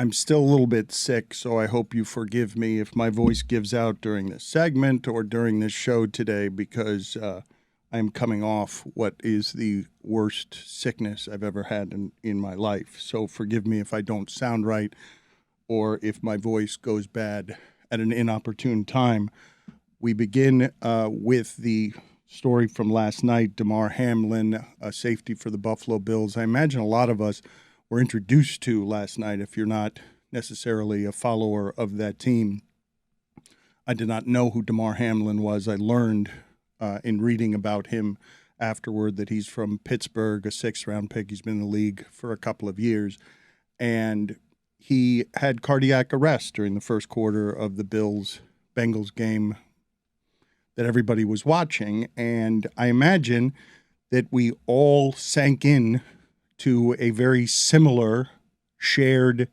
I'm still a little bit sick, so I hope you forgive me if my voice gives out during this segment or during this show today because I'm coming off what is the worst sickness I've ever had in my life. So forgive me if I don't sound right or if my voice goes bad at an inopportune time. We begin with the story from last night, Damar Hamlin, a safety for the Buffalo Bills. I imagine a lot of us were introduced to last night if you're not necessarily a follower of that team. I did not know who Damar Hamlin was. I learned in reading about him afterward that he's from Pittsburgh, a sixth-round pick. He's been in the league for a couple of years. And he had cardiac arrest during the first quarter of the Bills-Bengals game that everybody was watching. And I imagine that we all sank in to a very similar shared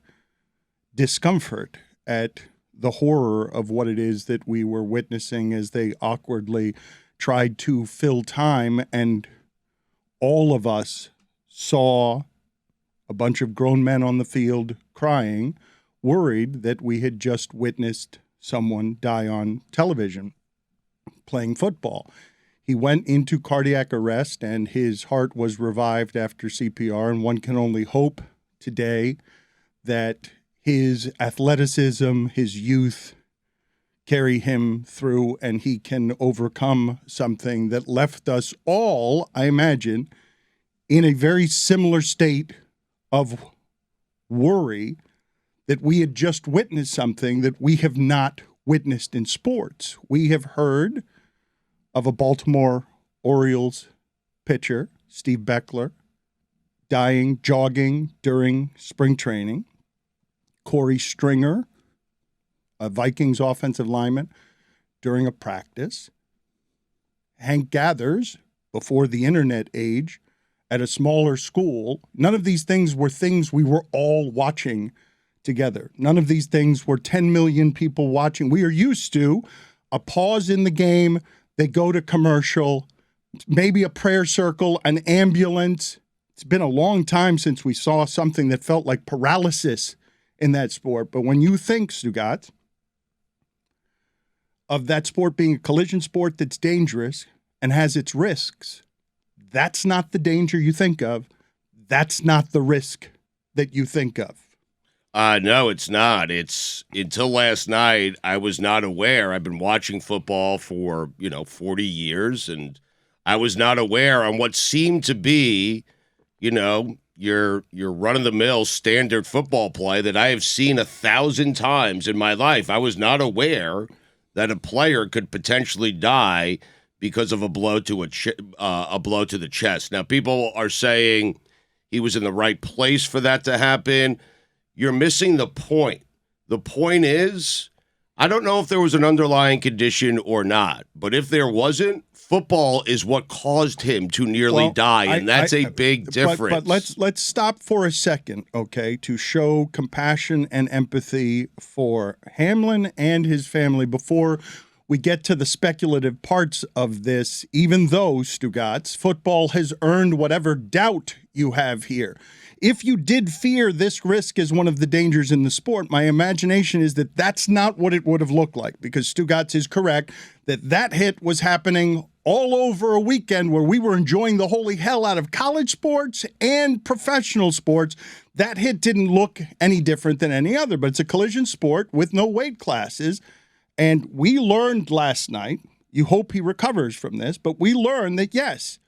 discomfort at the horror of what it is that we were witnessing as they awkwardly tried to fill time. And all of us saw a bunch of grown men on the field crying, worried that we had just witnessed someone die on television playing football. He went into cardiac arrest, and his heart was revived after CPR, and one can only hope today that his athleticism, his youth, carry him through, and he can overcome something that left us all, I imagine, in a very similar state of worry that we had just witnessed something that we have not witnessed in sports. We have heard of a Baltimore Orioles pitcher, Steve Beckler, dying jogging during spring training. Corey Stringer, a Vikings offensive lineman, during a practice. Hank Gathers, before the internet age, at a smaller school. None of these things were things we were all watching together. None of these things were 10 million people watching. We are used to a pause in the game. They go to commercial, maybe a prayer circle, an ambulance. It's been a long time since we saw something that felt like paralysis in that sport. But when you think, Stugotz, of that sport being a collision sport that's dangerous and has its risks, that's not the danger you think of. That's not the risk that you think of. No, it's not. It's until last night, I was not aware. I've been watching football for, 40 years, and I was not aware on what seemed to be, your run-of-the-mill standard football play that I have seen 1,000 times in my life. I was not aware that a player could potentially die because of a blow to the chest. Now, people are saying he was in the right place for that to happen. You're missing the point. The point is, I don't know if there was an underlying condition or not, but if there wasn't, football is what caused him to nearly die, and that's a big difference. But let's stop for a second, okay, to show compassion and empathy for Hamlin and his family before we get to the speculative parts of this, even though, Stugotz, football has earned whatever doubt you have here. If you did fear this risk as one of the dangers in the sport, my imagination is that that's not what it would have looked like, because Stugotz is correct that hit was happening all over a weekend where we were enjoying the holy hell out of college sports and professional sports. That hit didn't look any different than any other, but it's a collision sport with no weight classes. And we learned last night, you hope he recovers from this, but we learned that, yes,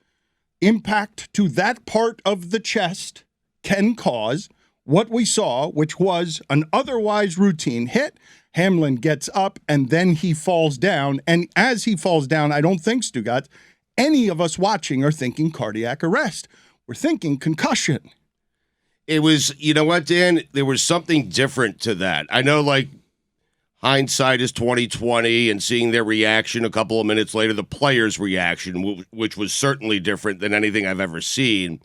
impact to that part of the chest can cause what we saw, which was an otherwise routine hit. Hamlin gets up, and then he falls down. And as he falls down, I don't think, Stugotz, any of us watching are thinking cardiac arrest. We're thinking concussion. It was, you know what, Dan? There was something different to that. I know, hindsight is 20/20, and seeing their reaction a couple of minutes later, the players' reaction, which was certainly different than anything I've ever seen.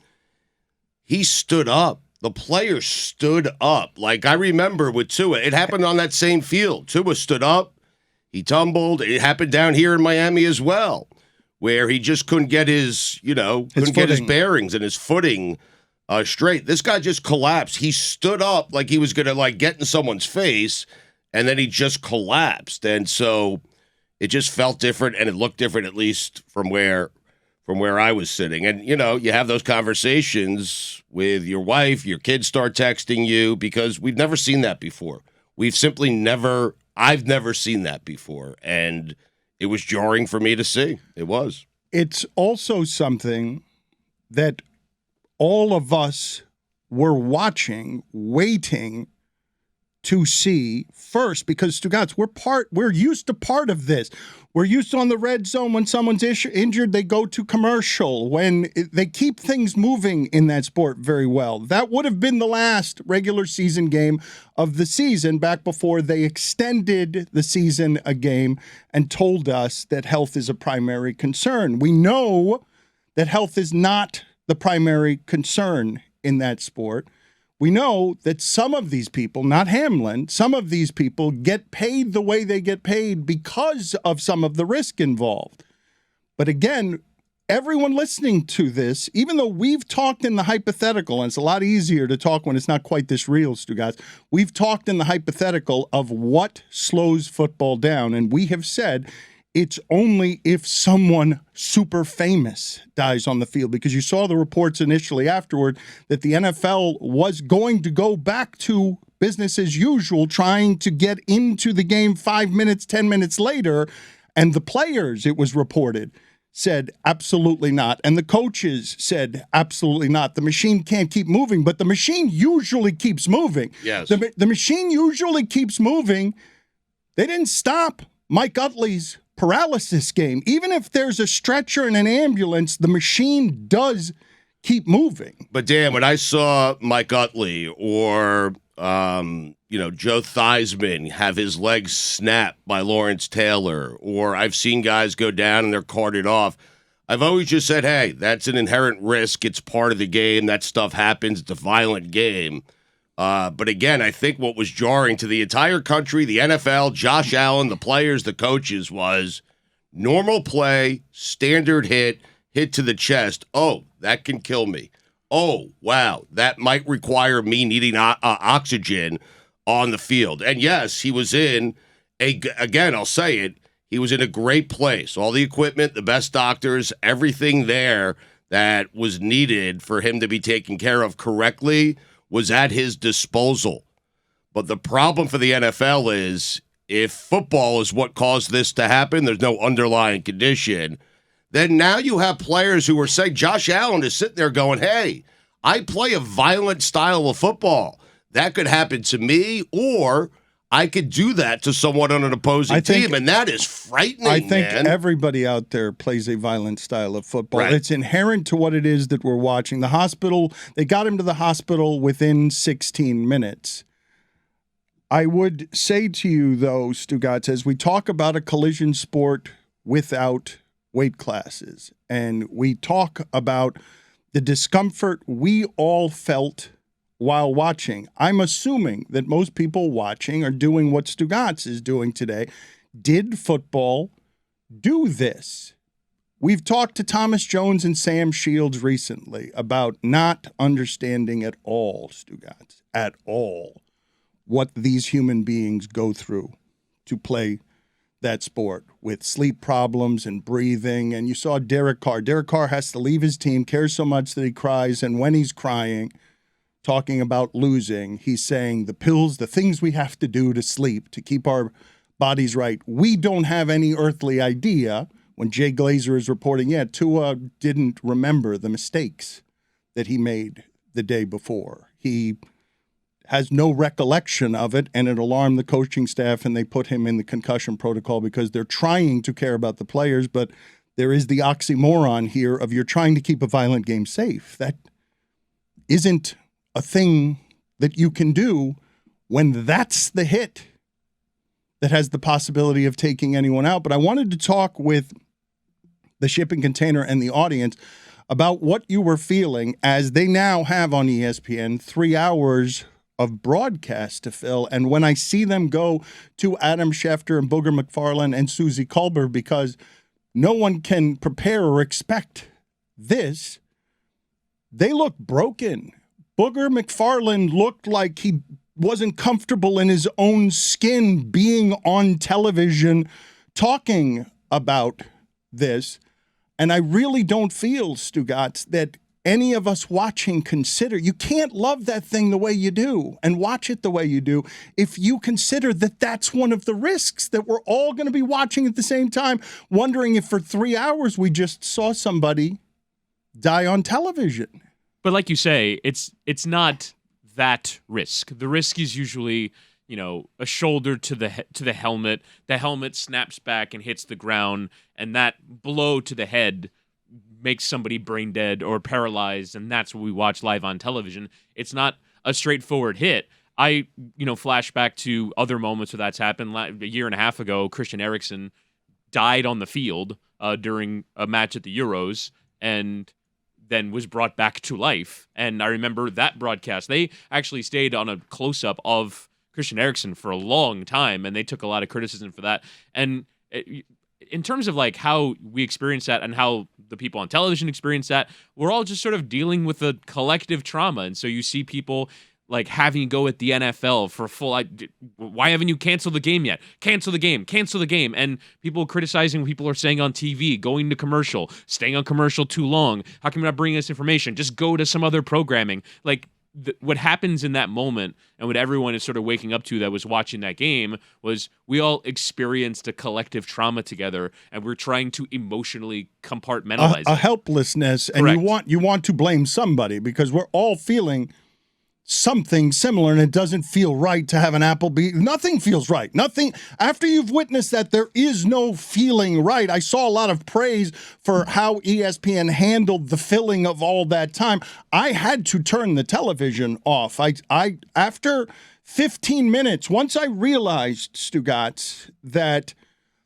He stood up. The player stood up. I remember with Tua, it happened on that same field. Tua stood up. He tumbled. It happened down here in Miami as well, where he just couldn't get his bearings and his footing straight. This guy just collapsed. He stood up like he was going to like get in someone's face, and then he just collapsed. And so it just felt different, and it looked different, at least from where I was sitting. And, you know, you have those conversations with your wife, your kids start texting you, because we've never seen that before. I've never seen that before. And it was jarring for me to see. It was. It's also something that all of us were watching, waiting to see first, because stugotz, we're used to part of this. We're used to on the red zone when someone's injured, they go to commercial. When they keep things moving in that sport very well. That would have been the last regular season game of the season back before they extended the season a game and told us that health is a primary concern. We know that health is not the primary concern in that sport. We know that some of these people, not Hamlin, some of these people get paid the way they get paid because of some of the risk involved. But again, everyone listening to this, even though we've talked in the hypothetical, and it's a lot easier to talk when it's not quite this real, stugotz, we've talked in the hypothetical of what slows football down, and we have said it's only if someone super famous dies on the field, because you saw the reports initially afterward that the NFL was going to go back to business as usual, trying to get into the game 5 minutes, 10 minutes later. And the players, it was reported, said absolutely not. And the coaches said absolutely not. The machine can't keep moving, but the machine usually keeps moving. Yes. The machine usually keeps moving. They didn't stop Mike Utley's paralysis game. Even if there's a stretcher and an ambulance, the machine does keep moving. But Dan, when I saw Mike Utley or Joe Theismann have his legs snapped by Lawrence Taylor, or I've seen guys go down and they're carted off, I've always just said, hey, that's an inherent risk. It's part of the game. That stuff happens. It's a violent game. But again, I think what was jarring to the entire country, the NFL, Josh Allen, the players, the coaches, was normal play, standard hit to the chest. Oh, that can kill me. Oh, wow, that might require me needing oxygen on the field. And yes, he was again, I'll say it, he was in a great place. All the equipment, the best doctors, everything there that was needed for him to be taken care of correctly was at his disposal. But the problem for the NFL is if football is what caused this to happen, there's no underlying condition, then now you have players who are saying, Josh Allen is sitting there going, hey, I play a violent style of football. That could happen to me, or I could do that to someone on an opposing team, and that is frightening, I think man. Everybody out there plays a violent style of football. Right. It's inherent to what it is that we're watching. The hospital, they got him to the hospital within 16 minutes. I would say to you, though, stugotz, as we talk about a collision sport without weight classes, and we talk about the discomfort we all felt while watching. I'm assuming that most people watching are doing what stugotz is doing today. Did football do this? We've talked to Thomas Jones and Sam Shields recently about not understanding at all, stugotz, at all, what these human beings go through to play that sport with sleep problems and breathing. And you saw Derek Carr. Derek Carr has to leave his team, cares so much that he cries, and when he's crying, talking about losing, he's saying the pills, the things we have to do to sleep, to keep our bodies right. We don't have any earthly idea. When Jay Glazer is reporting, Tua didn't remember the mistakes that he made the day before. He has no recollection of it, and it alarmed the coaching staff, and they put him in the concussion protocol because they're trying to care about the players, but there is the oxymoron here of you're trying to keep a violent game safe. That isn't a thing that you can do when that's the hit that has the possibility of taking anyone out. But I wanted to talk with the shipping container and the audience about what you were feeling as they now have on ESPN 3 hours of broadcast to fill. And when I see them go to Adam Schefter and Booger McFarland and Susie Kolber, because no one can prepare or expect this, they look broken. Booger McFarland looked like he wasn't comfortable in his own skin being on television talking about this. And I really don't feel, Stugotz, that any of us watching consider, you can't love that thing the way you do and watch it the way you do if you consider that that's one of the risks, that we're all going to be watching at the same time, wondering if for 3 hours we just saw somebody die on television. But like you say, it's not that risk. The risk is usually, a shoulder to the helmet. The helmet snaps back and hits the ground, and that blow to the head makes somebody brain dead or paralyzed, and that's what we watch live on television. It's not a straightforward hit. I, flash back to other moments where that's happened. A year and a half ago, Christian Eriksen died on the field during a match at the Euros, and then was brought back to life. And I remember that broadcast. They actually stayed on a close-up of Christian Eriksen for a long time, and they took a lot of criticism for that. And in terms of like how we experience that and how the people on television experience that, we're all just sort of dealing with a collective trauma. And so you see people like having to go at the NFL for full, why haven't you canceled the game yet? Cancel the game. And people criticizing what people are saying on TV, going to commercial, staying on commercial too long. How come you're not bringing us information? Just go to some other programming. Like what happens in that moment and what everyone is sort of waking up to that was watching that game was we all experienced a collective trauma together, and we're trying to emotionally compartmentalize a helplessness. And you want to blame somebody because we're all feeling something similar, and it doesn't feel right to have an Applebee's. Nothing feels right. Nothing. After you've witnessed that, there is no feeling right. I saw a lot of praise for how ESPN handled the filling of all that time. I had to turn the television off. I after 15 minutes, once I realized, Stugotz, that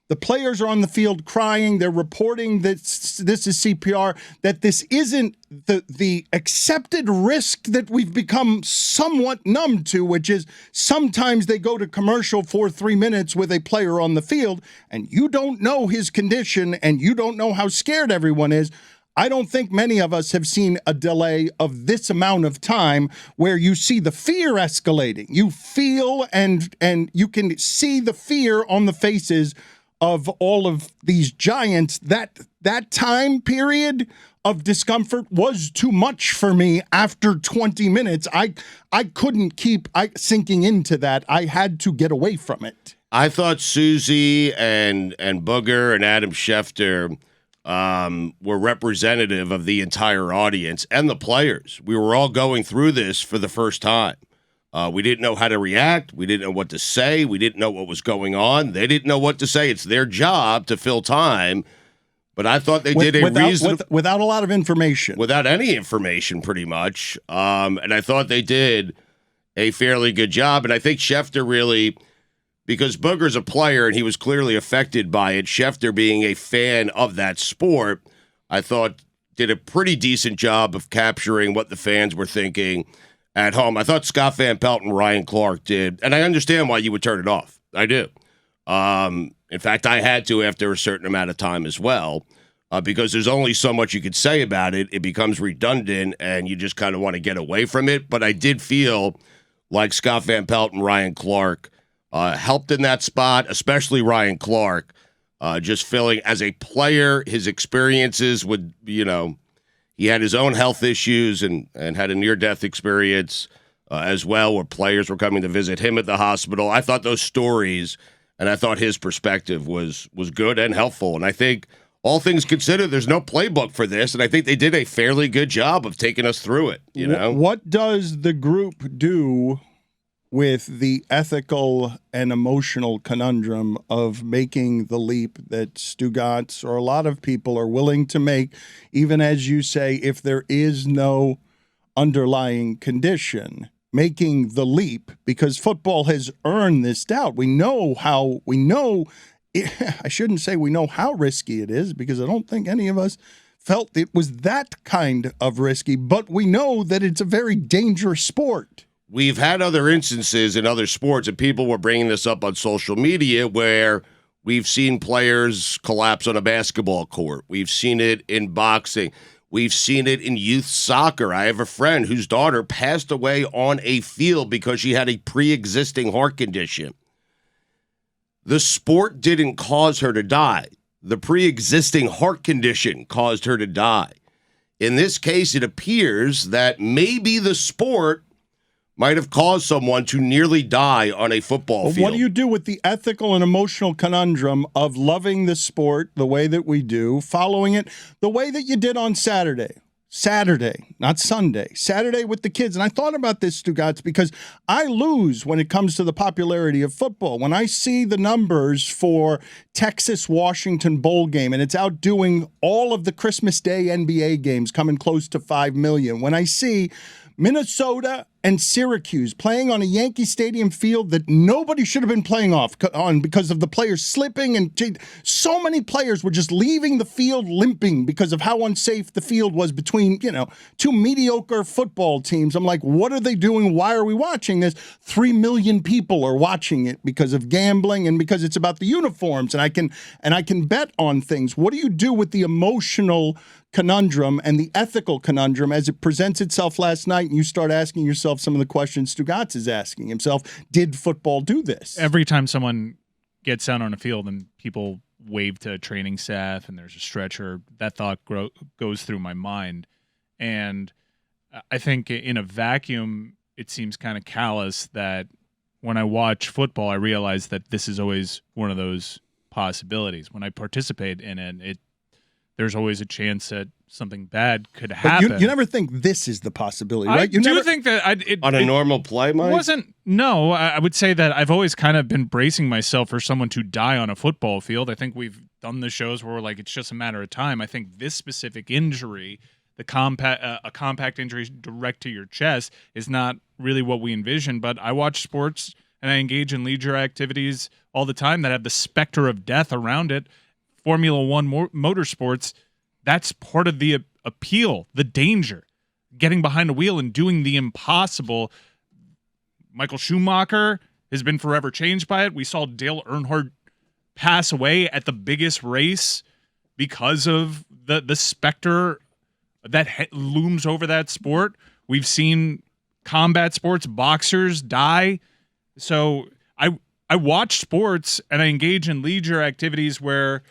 the players are on the field crying. They're reporting that this is CPR, that this isn't the accepted risk that we've become somewhat numb to, which is sometimes they go to commercial for 3 minutes with a player on the field, and you don't know his condition, and you don't know how scared everyone is. I don't think many of us have seen a delay of this amount of time where you see the fear escalating. You feel and you can see the fear on the faces of all of these giants. That time period of discomfort was too much for me after 20 minutes. I couldn't keep sinking into that. I had to get away from it. I thought Susie and Booger and Adam Schefter were representative of the entire audience and the players. We were all going through this for the first time. We didn't know how to react. We didn't know what to say. We didn't know what was going on. They didn't know what to say. It's their job to fill time. But I thought they did without a lot of information. Without any information, pretty much. And I thought they did a fairly good job. And I think Schefter really, because Booger's a player and he was clearly affected by it, Schefter being a fan of that sport, I thought did a pretty decent job of capturing what the fans were thinking at home. I thought Scott Van Pelt and Ryan Clark did, and I understand why you would turn it off. I do. In fact, I had to after a certain amount of time as well, because there's only so much you could say about it. It becomes redundant, and you just kind of want to get away from it. But I did feel like Scott Van Pelt and Ryan Clark helped in that spot, especially Ryan Clark, just feeling as a player, his experiences would, he had his own health issues and had a near-death experience as well, where players were coming to visit him at the hospital. I thought those stories, and I thought his perspective was good and helpful. And I think, all things considered, there's no playbook for this, and I think they did a fairly good job of taking us through it. What does the group do with the ethical and emotional conundrum of making the leap that Stugotz or a lot of people are willing to make, even as you say, if there is no underlying condition, making the leap, because football has earned this doubt. I shouldn't say we know how risky it is, because I don't think any of us felt it was that kind of risky, but we know that it's a very dangerous sport. We've had other instances in other sports, and people were bringing this up on social media, where we've seen players collapse on a basketball court. We've seen it in boxing. We've seen it in youth soccer. I have a friend whose daughter passed away on a field because she had a pre-existing heart condition. The sport didn't cause her to die. The pre-existing heart condition caused her to die. In this case, it appears that maybe the sport might have caused someone to nearly die on a football field. What do you do with the ethical and emotional conundrum of loving the sport the way that we do, following it the way that you did on Saturday? Saturday, not Sunday. Saturday with the kids. And I thought about this, Stugotz, because I lose when it comes to the popularity of football. When I see the numbers for Texas-Washington bowl game, and it's outdoing all of the Christmas Day NBA games, coming close to 5 million. When I see Minnesota and Syracuse playing on a Yankee Stadium field that nobody should have been playing on because of the players slipping, and so many players were just leaving the field limping because of how unsafe the field was between, two mediocre football teams. I'm like, what are they doing? Why are we watching this? 3 million people are watching it because of gambling and because it's about the uniforms, and I can bet on things. What do you do with the emotional conundrum and the ethical conundrum as it presents itself last night, and you start asking yourself some of the questions Stugotz is asking himself? Did football do this? Every time someone gets out on a field and people wave to training staff and there's a stretcher, that thought goes through my mind. And I think in a vacuum, it seems kind of callous that when I watch football, I realize that this is always one of those possibilities. When I participate in it, there's always a chance that something bad could happen. But you never think this is the possibility, right? I do think that on a normal play, Mike? No, I would say that I've always kind of been bracing myself for someone to die on a football field. I think we've done the shows where we're like, it's just a matter of time. I think this specific injury, a compact injury direct to your chest, is not really what we envision. But I watch sports and I engage in leisure activities all the time that have the specter of death around it. Formula One motorsports, that's part of the appeal, the danger, getting behind a wheel and doing the impossible. Michael Schumacher has been forever changed by it. We saw Dale Earnhardt pass away at the biggest race because of the specter that looms over that sport. We've seen combat sports, boxers die. So I watch sports and I engage in leisure activities where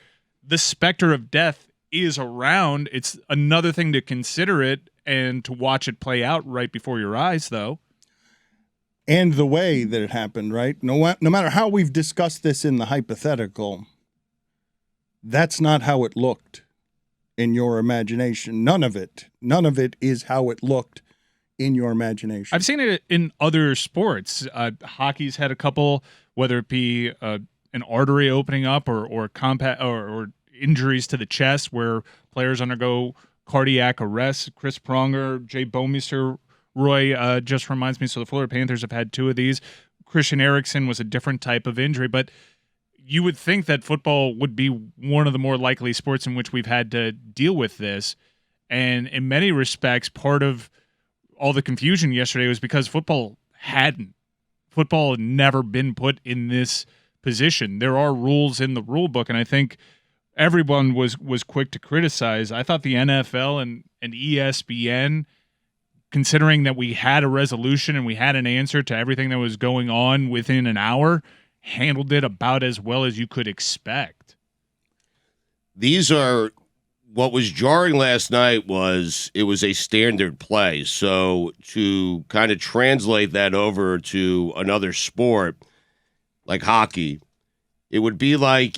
the specter of death is around. It's another thing to consider it and to watch it play out right before your eyes, though. And the way that it happened, right? No matter how we've discussed this in the hypothetical, that's not how it looked in your imagination. None of it is how it looked in your imagination. I've seen it in other sports. Hockey's had a couple, whether it be an artery opening up or injuries to the chest where players undergo cardiac arrest. Chris Pronger, Jay Bouwmeester, Roy just reminds me. So the Florida Panthers have had 2 of these. Christian Eriksen was a different type of injury, but you would think that football would be one of the more likely sports in which we've had to deal with this. And in many respects, part of all the confusion yesterday was because football had never been put in this position. There are rules in the rule book, and I think everyone was quick to criticize. I thought the NFL and ESPN, considering that we had a resolution and we had an answer to everything that was going on within an hour, handled it about as well as you could expect. What was jarring last night was it was a standard play. So to kind of translate that over to another sport like hockey, it would be like,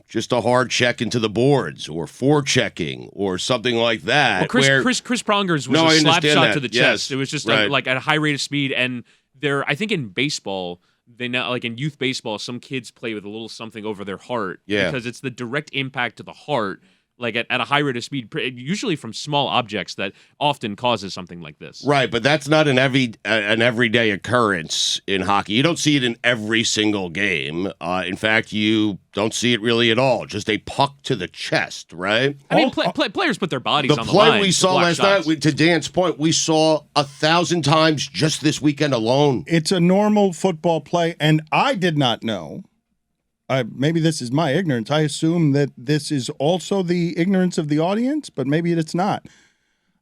just a hard check into the boards or forechecking or something like that. Well, Chris Pronger's was a slap shot to the chest. Yes, it was just right. like at a high rate of speed. And I think in baseball, they now, like in youth baseball, some kids play with a little something over their heart because it's the direct impact to the heart. Like at a high rate of speed, usually from small objects that often causes something like this. Right, but that's not an everyday occurrence in hockey. You don't see it in every single game. In fact, you don't see it really at all. Just a puck to the chest, right? I mean, players put their bodies on the line. The play we saw last night, to Dan's point, we saw 1,000 times just this weekend alone. It's a normal football play, and I did not know. Maybe this is my ignorance. I assume that this is also the ignorance of the audience, but maybe it's not.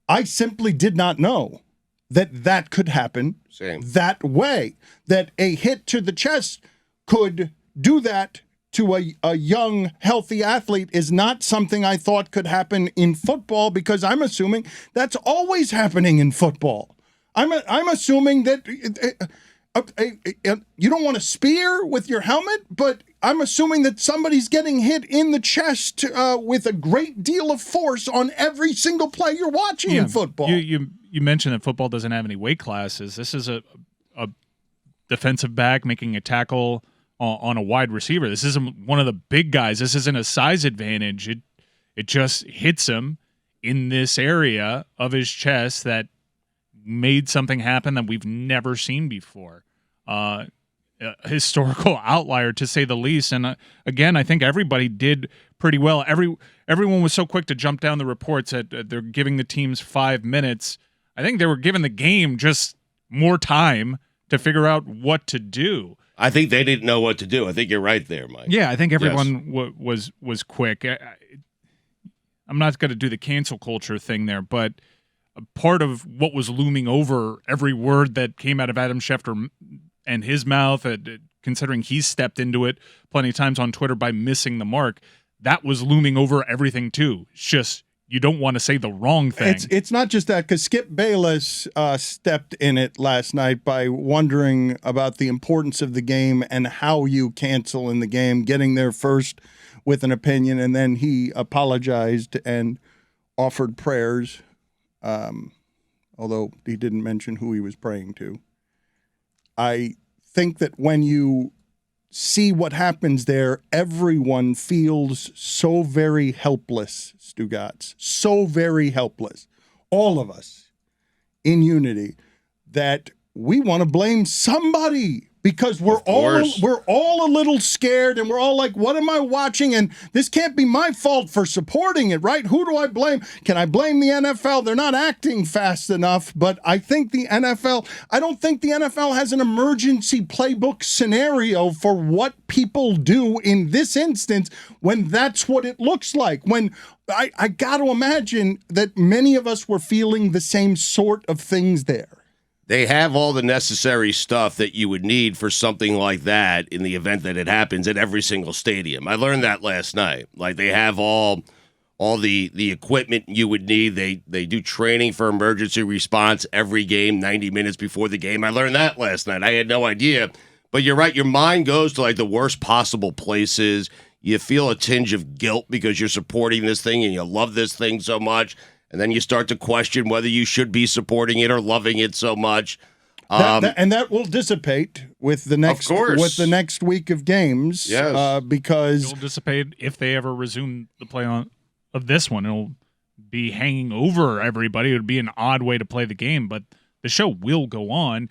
I simply did not know that could happen Same. that way, that a hit to the chest could do that to a young, healthy athlete is not something I thought could happen in football, because I'm assuming that's always happening in football. I'm assuming that you don't want to spear with your helmet, but I'm assuming that somebody's getting hit in the chest with a great deal of force on every single play you're watching in football. You mentioned that football doesn't have any weight classes. This is a defensive back making a tackle on a wide receiver. This isn't one of the big guys. This isn't a size advantage. It just hits him in this area of his chest that made something happen that we've never seen before. A historical outlier, to say the least. And again, I think everybody did pretty well. Everyone was so quick to jump down the reports that they're giving the teams 5 minutes. I think they were giving the game just more time to figure out what to do. I think they didn't know what to do. I think you're right there, Mike. Yeah, I think everyone was quick. I'm not going to do the cancel culture thing there, but a part of what was looming over every word that came out of Adam Schefter and his mouth, considering he's stepped into it plenty of times on Twitter by missing the mark, that was looming over everything too. It's just you don't want to say the wrong thing. It's not just that, because Skip Bayless stepped in it last night by wondering about the importance of the game and how you cancel in the game, getting there first with an opinion, and then he apologized and offered prayers, although he didn't mention who he was praying to. I think that when you see what happens there, everyone feels so very helpless, stugotz, so very helpless, all of us in unity, that we want to blame somebody, because we're all a little scared, and we're all like, what am I watching? And this can't be my fault for supporting it, right? Who do I blame? Can I blame the NFL? They're not acting fast enough, but I don't think the NFL has an emergency playbook scenario for what people do in this instance when that's what it looks like. When I got to imagine that many of us were feeling the same sort of things there. They have all the necessary stuff that you would need for something like that in the event that it happens at every single stadium. I learned that last night. Like, they have all the equipment you would need. They do training for emergency response every game, 90 minutes before the game. I learned that last night. I had no idea. But you're right. Your mind goes to like the worst possible places. You feel a tinge of guilt because you're supporting this thing and you love this thing so much. And then you start to question whether you should be supporting it or loving it so much. And that will dissipate with the next week of games. Yes. Because it'll dissipate if they ever resume the play of this one. It'll be hanging over everybody. It would be an odd way to play the game, but the show will go on.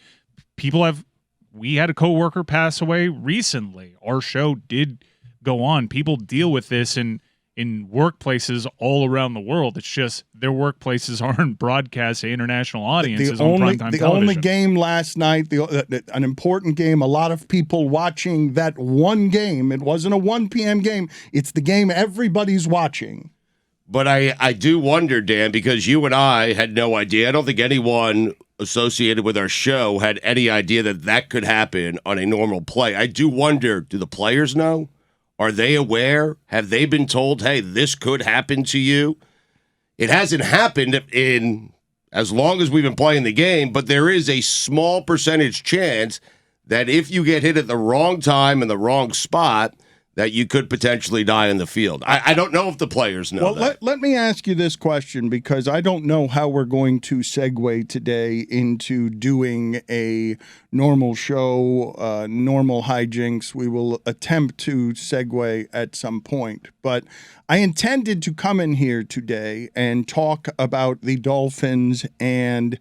We had a coworker pass away recently. Our show did go on. People deal with this in workplaces all around the world. It's just their workplaces aren't broadcast to international audiences on primetime television. The only game last night, an important game, a lot of people watching that one game. It wasn't a 1 p.m. game. It's the game everybody's watching. But I do wonder, Dan, because you and I had no idea. I don't think anyone associated with our show had any idea that could happen on a normal play. I do wonder, do the players know? Are they aware? Have they been told, hey, this could happen to you? It hasn't happened in as long as we've been playing the game, but there is a small percentage chance that if you get hit at the wrong time in the wrong spot, that you could potentially die in the field. I don't know if the players know that. Let me ask you this question, because I don't know how we're going to segue today into doing a normal show, normal hijinks. We will attempt to segue at some point. But I intended to come in here today and talk about the Dolphins and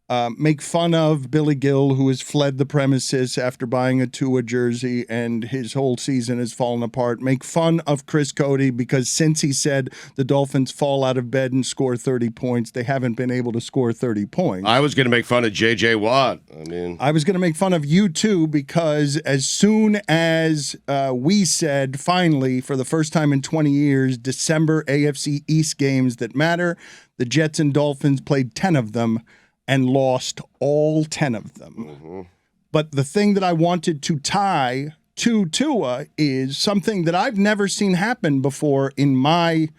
make fun of Billy Gill, who has fled the premises after buying a Tua jersey and his whole season has fallen apart. Make fun of Chris Cody because since he said the Dolphins fall out of bed and score 30 points, they haven't been able to score 30 points. I was going to make fun of J.J. Watt. I was going to make fun of you too because as soon as we said, finally, for the first time in 20 years, December AFC East games that matter, the Jets and Dolphins played 10 of them and lost all 10 of them. Mm-hmm. But the thing that I wanted to tie to Tua is something that I've never seen happen before in my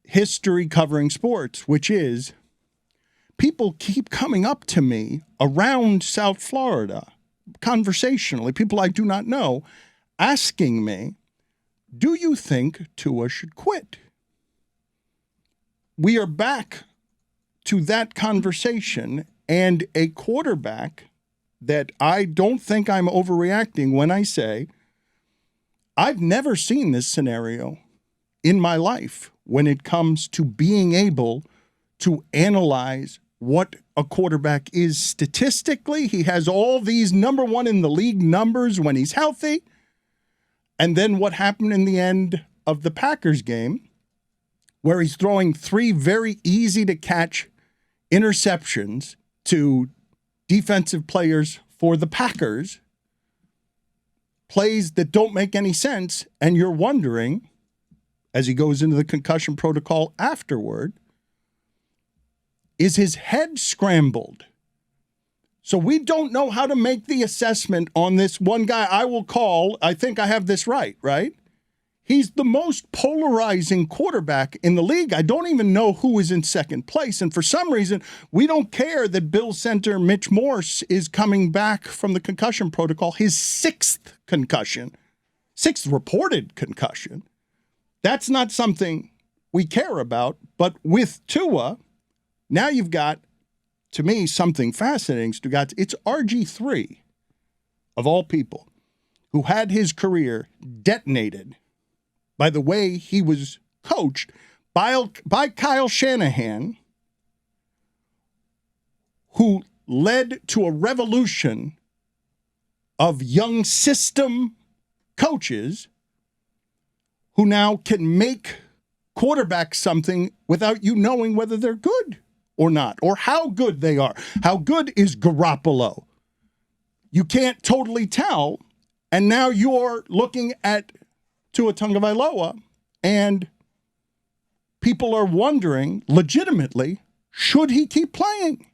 history covering sports, which is people keep coming up to me around South Florida, conversationally, people I do not know, asking me, do you think Tua should quit? We are back to that conversation, and a quarterback that I don't think I'm overreacting when I say I've never seen this scenario in my life when it comes to being able to analyze what a quarterback is statistically. He has all these number one in the league numbers when he's healthy. And then what happened in the end of the Packers game, where he's throwing 3 very easy to catch interceptions to defensive players for the Packers, plays that don't make any sense, and you're wondering, as he goes into the concussion protocol afterward, is his head scrambled? So we don't know how to make the assessment on this one guy I will call, I think I have this right? He's the most polarizing quarterback in the league. I don't even know who is in second place. And for some reason, we don't care that Bill center Mitch Morse is coming back from the concussion protocol, his 6th concussion, 6th reported concussion. That's not something we care about. But with Tua, now you've got, to me, something fascinating, Stugotz. It's RG3, of all people, who had his career detonated by the way he was coached by Kyle Shanahan, who led to a revolution of young system coaches who now can make quarterbacks something without you knowing whether they're good or not, or how good they are. How good is Garoppolo? You can't totally tell, and now you're looking at Tua Tagovailoa, and people are wondering, legitimately, should he keep playing?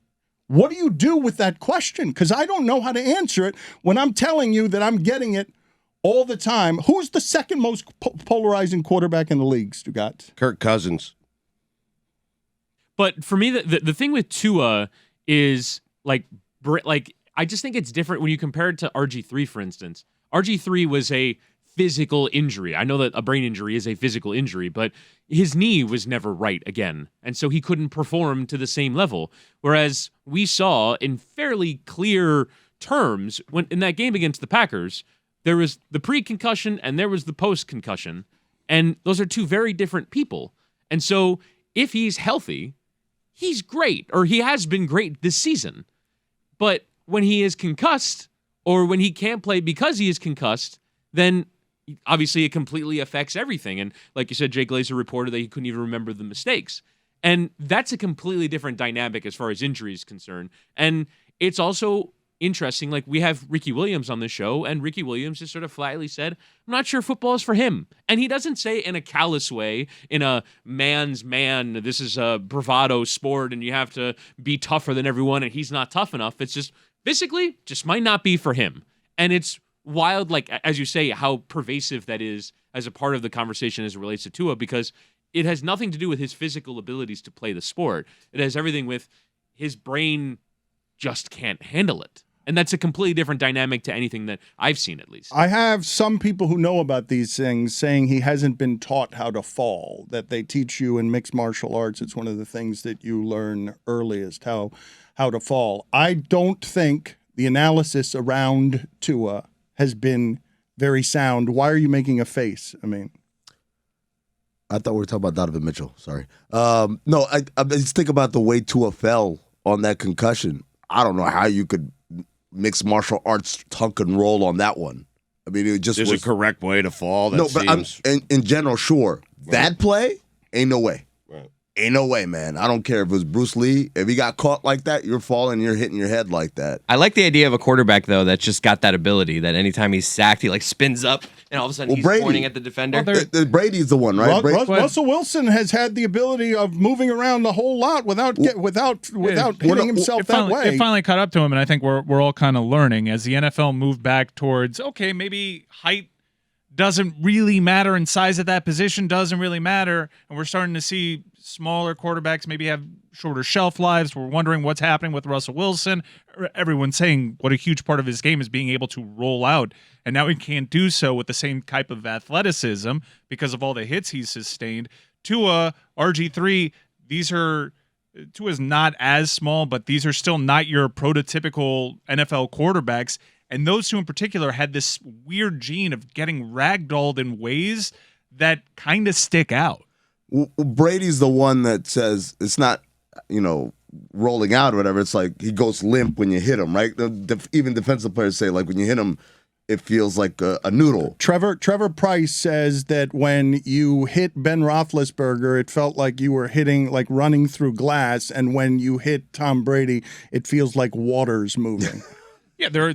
What do you do with that question? Because I don't know how to answer it when I'm telling you that I'm getting it all the time. Who's the second most polarizing quarterback in the league, Stugotz? Kirk Cousins. But for me, the thing with Tua is like I just think it's different when you compare it to RG3, for instance. RG3 was a physical injury. I know that a brain injury is a physical injury, but his knee was never right again. And so he couldn't perform to the same level. Whereas we saw in fairly clear terms when in that game against the Packers, there was the pre-concussion and there was the post-concussion. And those are two very different people. And so if he's healthy, he's great, or he has been great this season. But when he is concussed, or when he can't play because he is concussed, then obviously it completely affects everything. And like you said, Jay Glazer reported that he couldn't even remember the mistakes. And that's a completely different dynamic as far as injury is concerned. And it's also interesting, like we have Ricky Williams on the show, and Ricky Williams just sort of flatly said, I'm not sure football is for him. And he doesn't say in a callous way, in a man's man, this is a bravado sport and you have to be tougher than everyone and he's not tough enough. It's just physically just might not be for him. And it's wild, like, as you say, how pervasive that is as a part of the conversation as it relates to Tua, because it has nothing to do with his physical abilities to play the sport. It has everything with his brain just can't handle it. And that's a completely different dynamic to anything that I've seen, at least. I have some people who know about these things saying he hasn't been taught how to fall, that they teach you in mixed martial arts. It's one of the things that you learn earliest, how to fall. I don't think the analysis around Tua has been very sound. Why are you making a face? I mean, I thought we were talking about Donovan Mitchell. Sorry. No, I just think about the way Tua fell on that concussion. I don't know how you could mix martial arts tuck and roll on that one. I mean, it just There's was a correct way to fall. That no, but seems... in general, sure. Right. That play, ain't no way. Right. Ain't no way, man. I don't care if it was Bruce Lee. If he got caught like that, you're falling, you're hitting your head like that. I like the idea of a quarterback, though, that's just got that ability that anytime he's sacked, he like spins up and all of a sudden he's Brady. pointing at the defender. Brady's the one, right? Russell Wilson has had the ability of moving around the whole lot without hitting himself that way. It finally caught up to him, and I think we're all kind of learning as the NFL moved back towards, okay, maybe height doesn't really matter and size at that position doesn't really matter, and we're starting to see smaller quarterbacks maybe have shorter shelf lives. We're wondering what's happening with Russell Wilson. Everyone's saying what a huge part of his game is being able to roll out, and now he can't do so with the same type athleticism because of all the hits he's sustained. Tua, RG3, Tua's not as small, but these are still not your prototypical NFL quarterbacks. And those two in particular had this weird gene of getting ragdolled in ways that kind of stick out. Brady's the one that says it's not, rolling out or whatever. It's like he goes limp when you hit him, right? Even defensive players say, like, when you hit him, it feels like a noodle. Trevor Price says that when you hit Ben Roethlisberger, it felt like you were running through glass, and when you hit Tom Brady, it feels like water's moving. Yeah,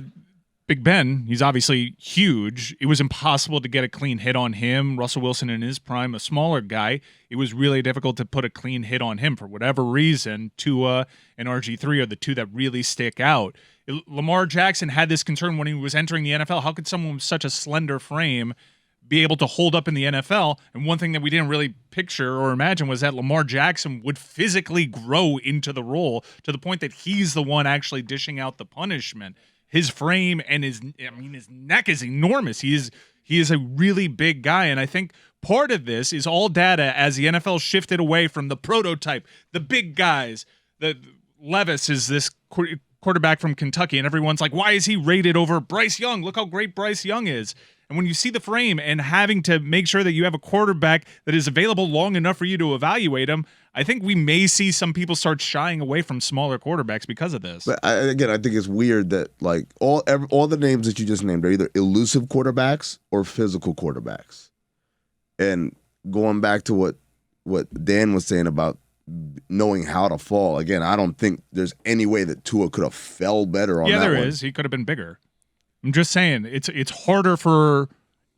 Big Ben, he's obviously huge. It was impossible to get a clean hit on him. Russell Wilson in his prime, a smaller guy, it was really difficult to put a clean hit on him for whatever reason. Tua and RG3 are the two that really stick out. Lamar Jackson had this concern when he was entering the NFL. How could someone with such a slender frame be able to hold up in the NFL? And one thing that we didn't really picture or imagine was that Lamar Jackson would physically grow into the role to the point that he's the one actually dishing out the punishment. His frame and his neck is enormous. He is a really big guy, and I think part of this is all data as the NFL shifted away from the prototype, the big guys. Levis is this quarterback from Kentucky, and everyone's like, why is he rated over Bryce Young? Look how great Bryce Young is. And when you see the frame and having to make sure that you have a quarterback that is available long enough for you to evaluate him, I think we may see some people start shying away from smaller quarterbacks because of this. But I think it's weird that like all the names that you just named are either elusive quarterbacks or physical quarterbacks. And going back to what Dan was saying about knowing how to fall, again, I don't think there's any way that Tua could have fell better on that one. Yeah, there is. He could have been bigger. I'm just saying it's harder for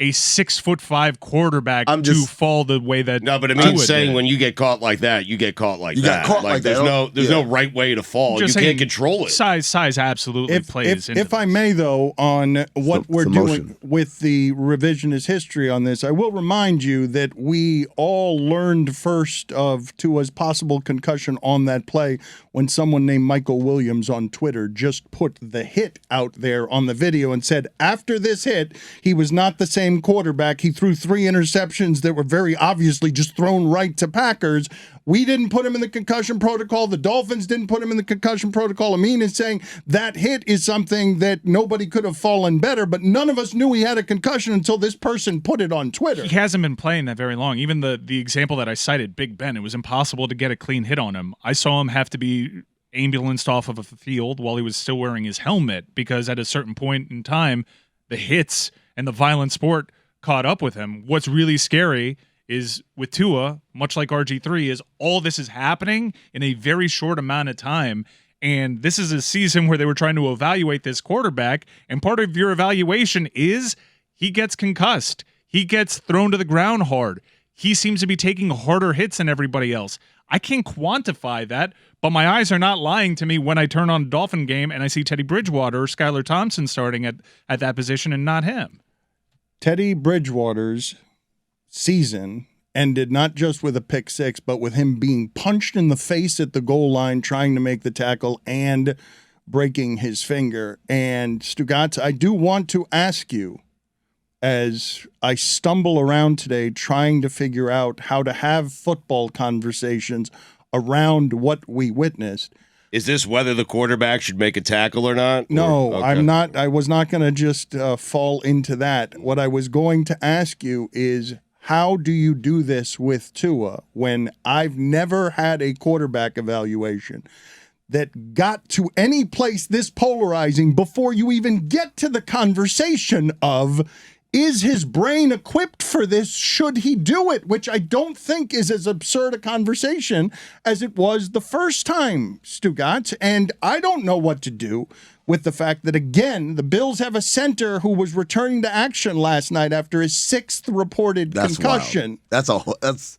a 6'5" quarterback to fall the way that. No, but I mean, saying when you get caught like that, you get caught like that. Got caught like that. There's no right way to fall. You can't control it. Size absolutely plays. If I may, though, on what we're doing with the revisionist history on this, I will remind you that we all learned first of Tua's possible concussion on that play when someone named Michael Williams on Twitter just put the hit out there on the video and said after this hit, he was not the same quarterback. He threw 3 interceptions that were very obviously just thrown right to Packers. We didn't put him in the concussion protocol. The Dolphins didn't put him in the concussion protocol. Amin is saying that hit is something that nobody could have fallen better, but none of us knew he had a concussion until this person put it on Twitter. He hasn't been playing that very long. Even the example that I cited, Big Ben, it was impossible to get a clean hit on him. I saw him have to be ambulanced off of a field while he was still wearing his helmet because at a certain point in time, the hits and the violent sport caught up with him. What's really scary is with Tua, much like RG3, is all this is happening in a very short amount of time. And this is a season where they were trying to evaluate this quarterback. And part of your evaluation is he gets concussed. He gets thrown to the ground hard. He seems to be taking harder hits than everybody else. I can't quantify that, but my eyes are not lying to me when I turn on a Dolphin game and I see Teddy Bridgewater or Skylar Thompson starting at that position and not him. Teddy Bridgewater's season ended not just with a pick six, but with him being punched in the face at the goal line, trying to make the tackle and breaking his finger. And Stugotz, I do want to ask you, as I stumble around today trying to figure out how to have football conversations around what we witnessed. Is this whether the quarterback should make a tackle or not? No, Okay. I'm not. I was not going to just fall into that. What I was going to ask you is, how do you do this with Tua when I've never had a quarterback evaluation? that got to any place this polarizing before you even get to the conversation of, is his brain equipped for this? Should he do it? Which I don't think is as absurd a conversation as it was the first time, Stugotz. And I don't know what to do with the fact that, again, the Bills have a center who was returning to action last night after his 6th reported concussion. Wild.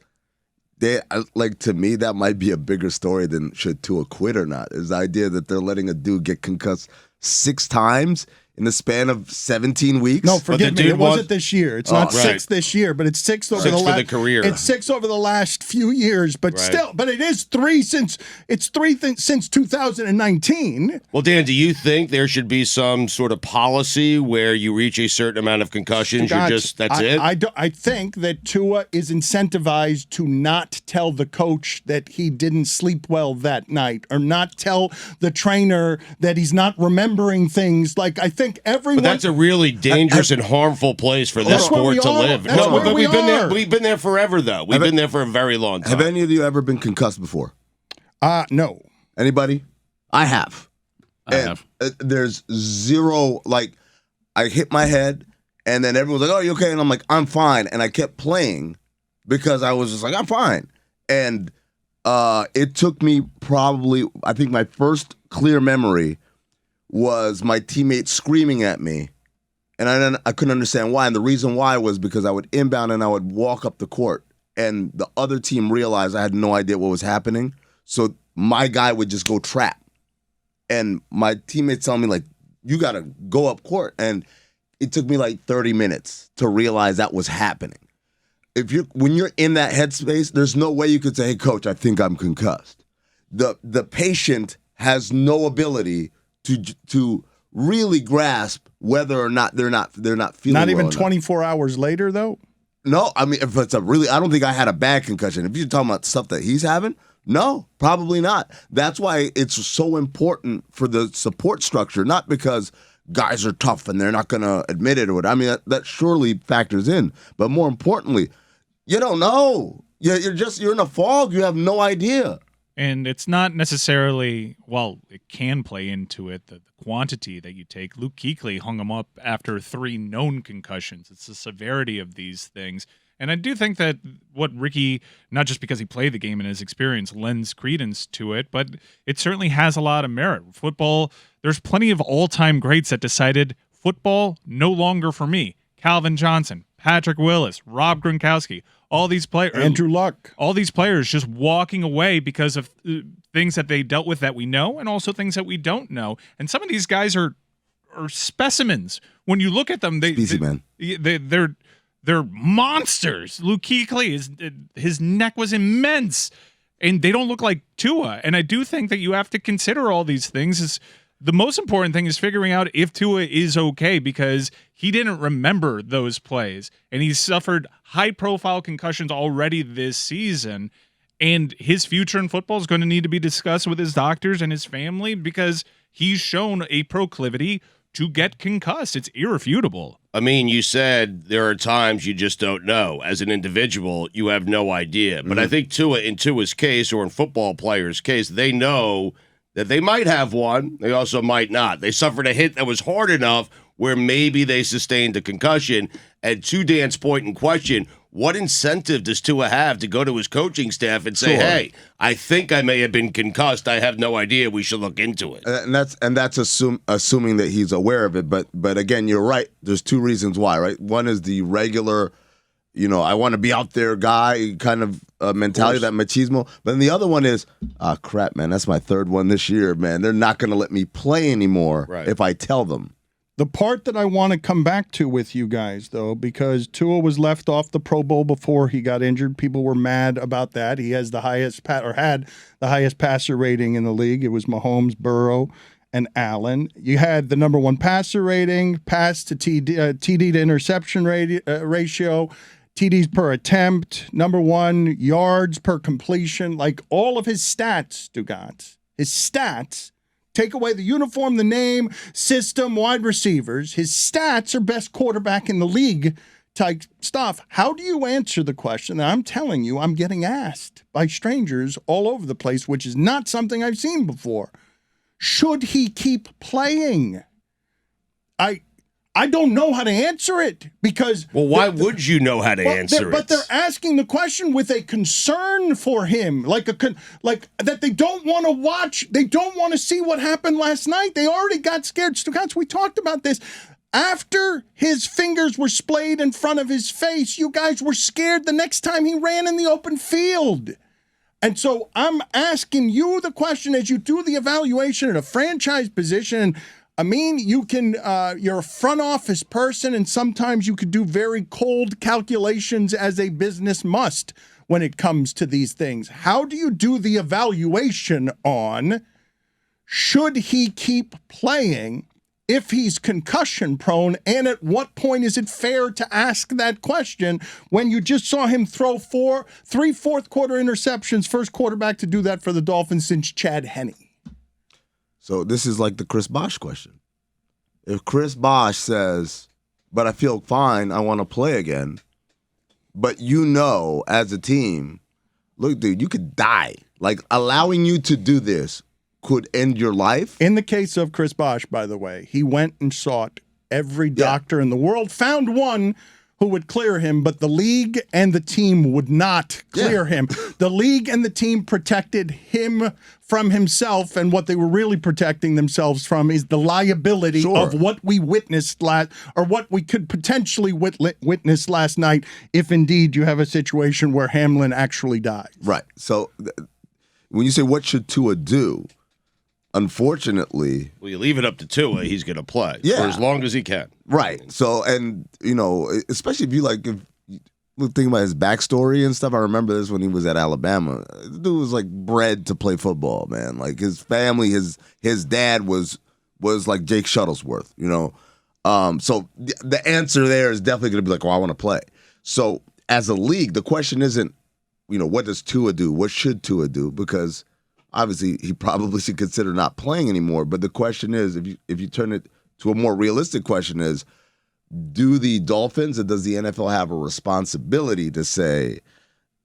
To me, that might be a bigger story than should Tua quit or not. Is the idea that they're letting a dude get concussed 6 times in the span of 17 weeks. No, forgive me. It wasn't this year. It's not 6 this year, but it's 6 over the career. It's 6 over the last few years, but still, but it is 3 since 2019. Well, Dan, do you think there should be some sort of policy where you reach a certain amount of concussions, that's it? I think that Tua is incentivized to not tell the coach that he didn't sleep well that night, or not tell the trainer that he's not remembering things. Like, I think everyone. But that's a really dangerous and harmful place for this sport to live. But we've been there. We've been there forever, though. We've been there for a very long time. Have any of you ever been concussed before? No. Anybody? I have. I have. There's zero. Like, I hit my head, and then everyone's like, "Oh, you okay?" And I'm like, "I'm fine." And I kept playing because I was just like, "I'm fine." And it took me probably, I think, my first clear memory was my teammate screaming at me, and I couldn't understand why. And the reason why was because I would inbound and I would walk up the court, and the other team realized I had no idea what was happening. So my guy would just go trap. And my teammates telling me, like, you got to go up court. And it took me like 30 minutes to realize that was happening. When you're in that headspace, there's no way you could say, "Hey, coach, I think I'm concussed." The patient has no ability to really grasp whether or not they're not feeling Not even well 24 hours later, though? No, I mean, if it's I don't think I had a bad concussion. If you're talking about stuff that he's having, no, probably not. That's why it's so important for the support structure, not because guys are tough and they're not going to admit it or what. I mean, that surely factors in. But more importantly, you don't know. You're in a fog. You have no idea. And it's not necessarily, well, it can play into it, the quantity that you take. Luke Kuechly hung him up after 3 known concussions. It's the severity of these things. And I do think that what Ricky, not just because he played the game and his experience, lends credence to it, but it certainly has a lot of merit. Football, there's plenty of all-time greats that decided football no longer for me. Calvin Johnson, Patrick Willis, Rob Gronkowski, all these players, Andrew Luck, all these players just walking away because of things that they dealt with that we know, and also things that we don't know. And some of these guys are specimens. When you look at them, they're monsters. Luke Kuechly, his neck was immense, and they don't look like Tua. And I do think that you have to consider all these things. The most important thing is figuring out if Tua is okay, because he didn't remember those plays, and he's suffered high-profile concussions already this season, and his future in football is going to need to be discussed with his doctors and his family, because he's shown a proclivity to get concussed. It's irrefutable. I mean, you said there are times you just don't know. As an individual, you have no idea. But I think in Tua's case, or in football players' case, they know that they might have one. They also might not. They suffered a hit that was hard enough where maybe they sustained a concussion. And to Dan's point in question, what incentive does Tua have to go to his coaching staff and say, "Hey, I think I may have been concussed. I have no idea. We should look into it." And that's assuming that he's aware of it. But again, you're right. There's 2 reasons why, right? One is the regular, I want to be out there guy kind of mentality, that machismo. But then the other one is, crap, man, that's my 3rd one this year, man. They're not going to let me play anymore if I tell them. The part that I want to come back to with you guys, though, because Tua was left off the Pro Bowl before he got injured. People were mad about that. He has the highest had the highest passer rating in the league. It was Mahomes, Burrow, and Allen. You had the number 1 passer rating, pass to TD to interception ratio, TDs per attempt, number 1 yards per completion. Like, all of his stats, Stugotz, his stats. Take away the uniform, the name, system, wide receivers. His stats are best quarterback in the league type stuff. How do you answer the question that I'm telling you I'm getting asked by strangers all over the place, which is not something I've seen before? Should he keep playing? I don't know how to answer it because... Well, why would you know how to answer it? But they're asking the question with a concern for him, like that they don't want to watch. They don't want to see what happened last night. They already got scared. Stugotz, we talked about this. After his fingers were splayed in front of his face, you guys were scared the next time he ran in the open field. And so I'm asking you the question as you do the evaluation at a franchise position. I mean, you can, you're a front office person, and sometimes you could do very cold calculations as a business must when it comes to these things. How do you do the evaluation on should he keep playing if he's concussion prone, and at what point is it fair to ask that question when you just saw him throw three fourth quarter interceptions, first quarterback to do that for the Dolphins since Chad Henne? So this is like the Chris Bosh question. If Chris Bosh says, but I feel fine, I want to play again, but you know as a team, look, dude, you could die. Like, allowing you to do this could end your life. In the case of Chris Bosh, by the way, he went and sought every doctor in the world, found one who would clear him, but the league and the team would not clear him. The league and the team protected him from himself, and what they were really protecting themselves from is the liability of what we witnessed or what we could potentially witness last night if indeed you have a situation where Hamlin actually dies. Right. So when you say what should Tua do, unfortunately, well, you leave it up to Tua, he's going to play for as long as he can. Right. So, and, you know, especially if you think about his backstory and stuff. I remember this when he was at Alabama. The dude was like bred to play football, man. Like his family, his dad was like Jake Shuttlesworth, you know. So the answer there is definitely going to be like, oh, I want to play. So as a league, the question isn't, you know, what does Tua do? What should Tua do? Because obviously, he probably should consider not playing anymore. But the question is, if you turn it to a more realistic question is, do the Dolphins and does the NFL have a responsibility to say,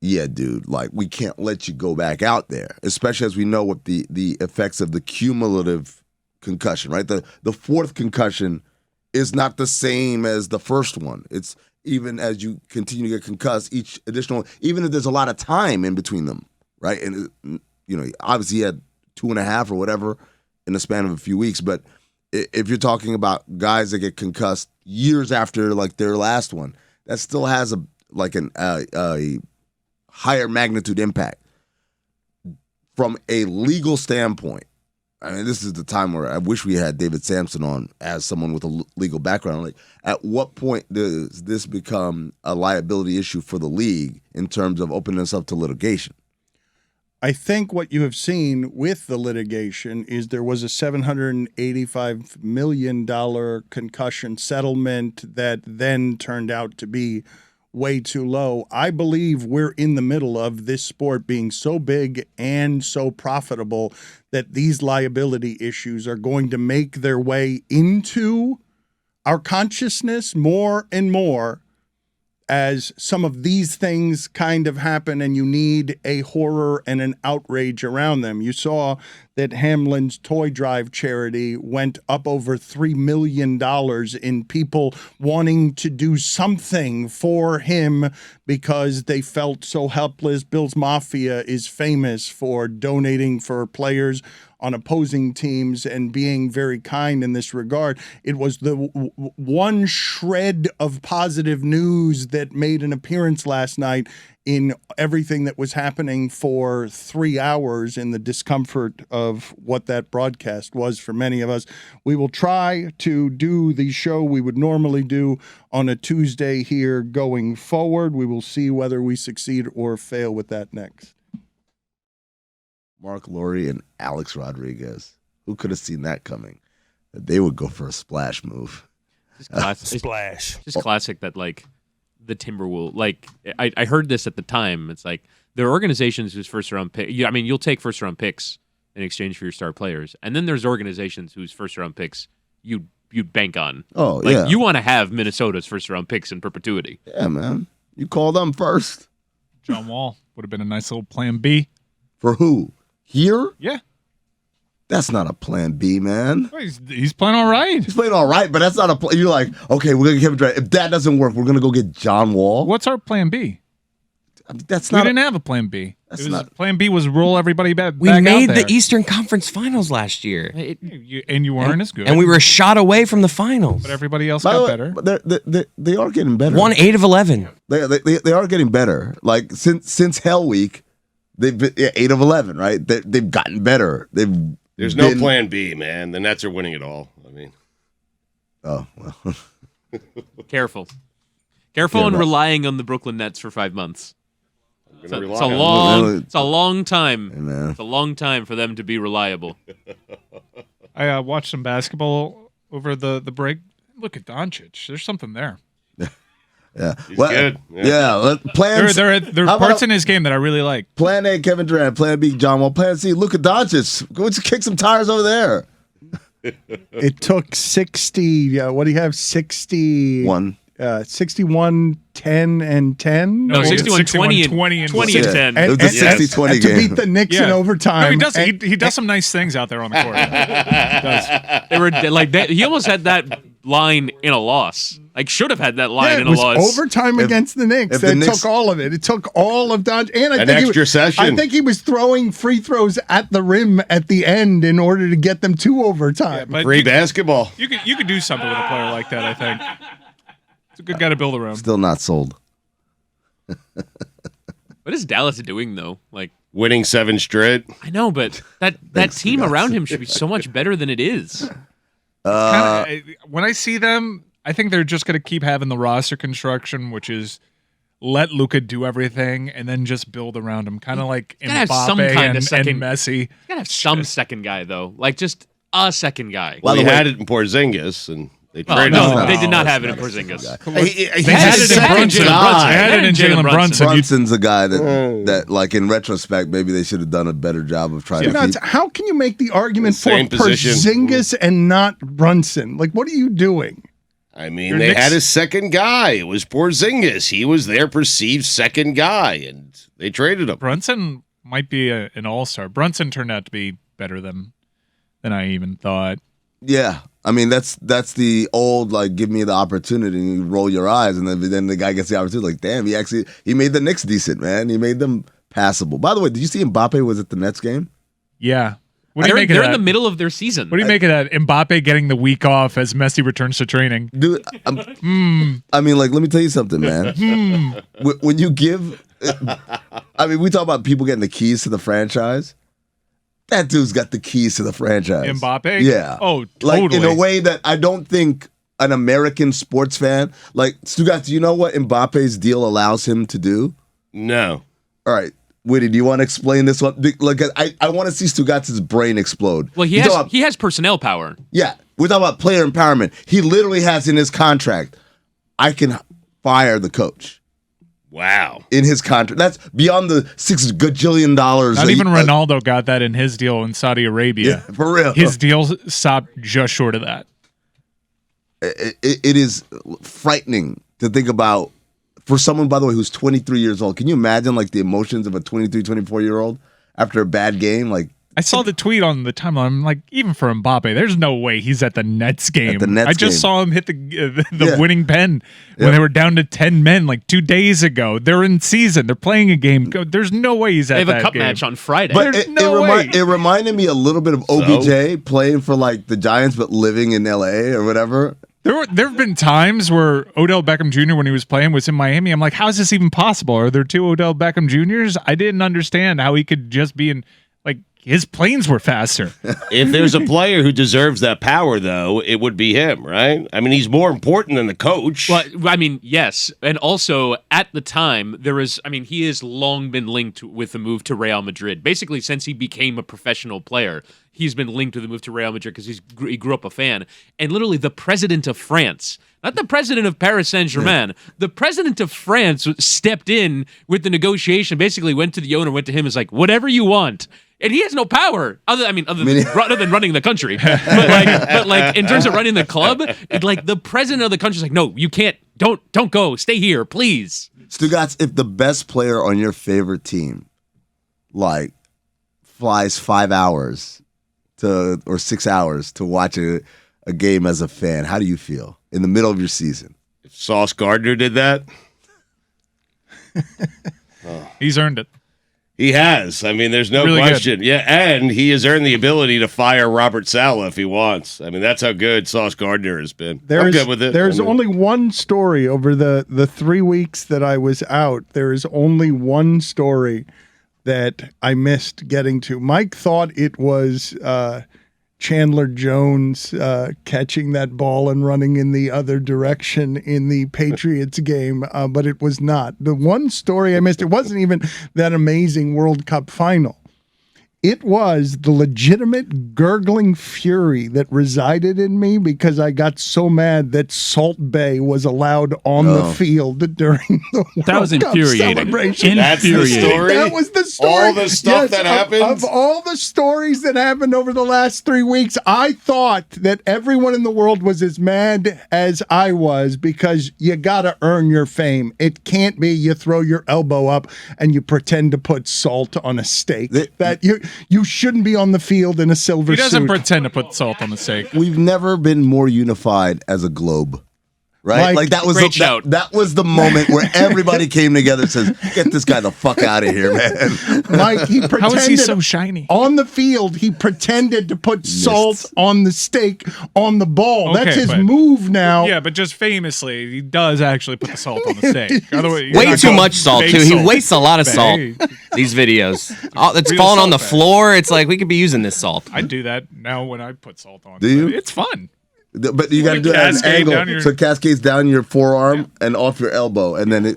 yeah, dude, like, we can't let you go back out there, especially as we know what the effects of the cumulative concussion, right? The fourth concussion is not the same as the first one. It's even as you continue to get concussed, each additional, even if there's a lot of time in between them, right? And you know, obviously he had 2.5 or whatever in the span of a few weeks. But if you're talking about guys that get concussed years after like their last one, that still has a higher magnitude impact. From a legal standpoint, I mean, this is the time where I wish we had David Sampson on as someone with a legal background. Like, at what point does this become a liability issue for the league in terms of opening us up to litigation? I think what you have seen with the litigation is there was a $785 million concussion settlement that then turned out to be way too low. I believe we're in the middle of this sport being so big and so profitable that these liability issues are going to make their way into our consciousness more and more as some of these things kind of happen and you need a horror and an outrage around them. You saw that Hamlin's toy drive charity went up over $3 million in people wanting to do something for him because they felt so helpless. Bill's Mafia is famous for donating for players on opposing teams and being very kind in this regard. It was the one shred of positive news that made an appearance last night in everything that was happening for 3 hours in the discomfort of what that broadcast was for many of us. We will try to do the show we would normally do on a Tuesday here going forward. We will see whether we succeed or fail with that next. Mark Laurie and Alex Rodriguez. Who could have seen that coming? That they would go for a splash move. Just classic. Splash. Just classic that, like, the Timberwolves, like, I heard this at the time. It's like, there are organizations whose first-round pick, I mean, you'll take first-round picks in exchange for your star players. And then there's organizations whose first-round picks you'd you'd bank on. Oh, Like, yeah. you want to have Minnesota's first round picks in perpetuity. Yeah, man. You call them first. John Wall would have been a nice little plan B. For who? Here? Yeah. That's not a plan B, man. Well, he's playing all right. He's playing all right, but that's not a plan. You're like, okay, we're going to give him Durant. If that doesn't work, we're going to go get John Wall. What's our plan B? That's We not. didn't have a plan B. That's not- Plan B was roll everybody back. We back made out the there. Eastern Conference Finals last year. And you weren't as good. And we were a shot away from the finals. But everybody else By the got way, better. but they are getting better. Won 8 of 11. They are getting better. Like since Hell Week, they've been 8 of 11. Right? They've gotten better. There's no plan B, man. The Nets are winning it all. I mean, Oh well. Careful Yeah, on but- relying on the Brooklyn Nets for 5 months. I'm It's gonna a rely on it. long, it's a long time. Hey, man. It's a long time for them to be reliable. I watched some basketball over the break. Look at Doncic. There's something there. Yeah. He's good. Yeah. Plans. There are How parts about- in his game that I really like. Plan A, Kevin Durant. Plan B, John Wall. Plan C, Luka Doncic. Go kick some tires over there. It took 60. What do you have? 60. 61, 10, and 10. No, No, 61, 20, and 20 and 20 Yeah. and 10. It was a 60-20 and to game. beat the Knicks in Yeah. overtime. No, he does. And- He does some nice things out there on the court. He does. They were he almost had that line in a loss. Like, should have had that line yeah, in it a was loss. overtime against the Knicks. if the It Knicks- took all of it. It took all of Dodge. And I An think he extra was, session. I think he was throwing free throws at the rim at the end in order to get them to overtime. But Free basketball. you could do something with a player like that. I think it's a good guy to build around. Still not sold. What is Dallas doing, though? Like, Winning 7 straight. I know, but that team around him should be so much better than it is. When I see them, I think they're just going to keep having the roster construction, which is let Luka do everything and then just build around him, kind of like gotta have some Mbappe kind of and second- Messi. You gotta have some second guy, though. Like, just a second guy. Well, By they the way- had it in Porzingis, and they Oh, traded no, him. they did not that's have it in not a second Porzingis. guy. He They had it in Brunson. They had it in Jalen Brunson. Brunson's a guy that, like, in retrospect, maybe they should have done a better job of trying to Nuts. keep. How can you make the argument for Same position. Porzingis and not Brunson? Like, what are you doing? I mean, Your they Knicks- had a second guy. It was Porzingis. He was their perceived second guy, and they traded him. Brunson might be an all-star. Brunson turned out to be better than I even thought. Yeah, I mean that's the old like give me the opportunity and you roll your eyes and then the guy gets the opportunity like damn he made the Knicks decent, man. He made them passable. By the way, did you see Mbappe was at the Nets game? Yeah. What do you They're make of in that? the middle of their season. What do you make of that? Mbappe getting the week off as Messi returns to training. Dude, I mean, like, let me tell you something, man. When you give, I mean, we talk about people getting the keys to the franchise. That dude's got the keys to the franchise. Mbappe? Yeah. Oh, Like, totally. in a way that I don't think an American sports fan, like, Stugotz, do you know what Mbappe's deal allows him to do? No. All right. Witty, do you want to explain this one? Like, I want to see Stugotz's brain explode. Well, he You has talk about- he has personnel power. Yeah, we're talking about player empowerment. He literally has in his contract, I can fire the coach Wow. in his contract. That's beyond the $6 gajillion. Not even Ronaldo got that in his deal in Saudi Arabia. Yeah, for real. His deal stopped just short of that. It is frightening to think about for someone, by the way, who's 23 years old. Can you imagine like the emotions of a 23, 24-year-old after a bad game? Like, I saw the tweet on the timeline. I'm like, even for Mbappe, there's no way he's at the Nets game. the Nets I just game. saw him hit the Yeah. winning pen when Yeah. they were down to 10 men like 2 days ago. They're in season. They're playing a game. There's no way he's at They have that a cup game. match on Friday. but There's no way. it reminded me a little bit of OBJ playing for like the Giants, but living in LA or whatever. There have been times where Odell Beckham Jr. when he was playing was in Miami. I'm like, how is this even possible? Are there 2 Odell Beckham Jr.'s? I didn't understand how he could just be in like his planes were faster. If there's a player who deserves that power, though, it would be him, right? I mean, he's more important than the coach. Well, I mean, yes. And also, at the time, he has long been linked with the move to Real Madrid. Basically, since he became a professional player, he's been linked to the move to Real Madrid because he grew up a fan. And literally, the president of France, not the president of Paris Saint-Germain, the president of France stepped in with the negotiation, basically went to the owner, went to him, and was like, whatever you want. and he has no power other than running the country. but like in terms of running the club, like the president of the country is like, no, you can't. Don't go. Stay here, please. Stugotz, if the best player on your favorite team, like, flies 5 hours or 6 hours to watch a game as a fan, how do you feel in the middle of your season? If Sauce Gardner did that, He's earned it. he has. I mean, there's no Really question. Yeah, and he has earned the ability to fire Robert Saleh if he wants. I mean, that's how good Sauce Gardner has been. I'm good with it. There's only one story over the 3 weeks that I was out. There is only one story that I missed getting to. Mike thought it was Chandler Jones catching that ball and running in the other direction in the Patriots game, but it was not. The one story I missed, it wasn't even that amazing World Cup final. It was the legitimate gurgling fury that resided in me because I got so mad that Salt Bay was allowed on the field during the World Cup celebration. That's the story? That was the story. All the stuff that happened? Of all the stories that happened over the last 3 weeks, I thought that everyone in the world was as mad as I was because you got to earn your fame. It can't be you throw your elbow up and you pretend to put salt on a steak. You shouldn't be on the field in a silver suit. He doesn't pretend to put salt on the steak. We've never been more unified as a globe. Right? Mike, that was great shout. that was the moment where everybody came together and says, get this guy the fuck out of here, man. Mike, he pretended How is he so shiny? on the field. He pretended to put salt on the steak on the ball. Okay, That's his but- move now. Yeah, but just famously, he does actually put the salt on the steak. Otherwise, you're Way not too going much salt, fake too. He salt. wastes a lot of salt. Hey, These videos. It's Real falling on salt the bag. floor. It's like we could be using this salt. I do that now when I put salt on. Do you? It's fun. But you got to Like do it at an cascade down angle. your- So it cascades down your forearm and off your elbow, and then it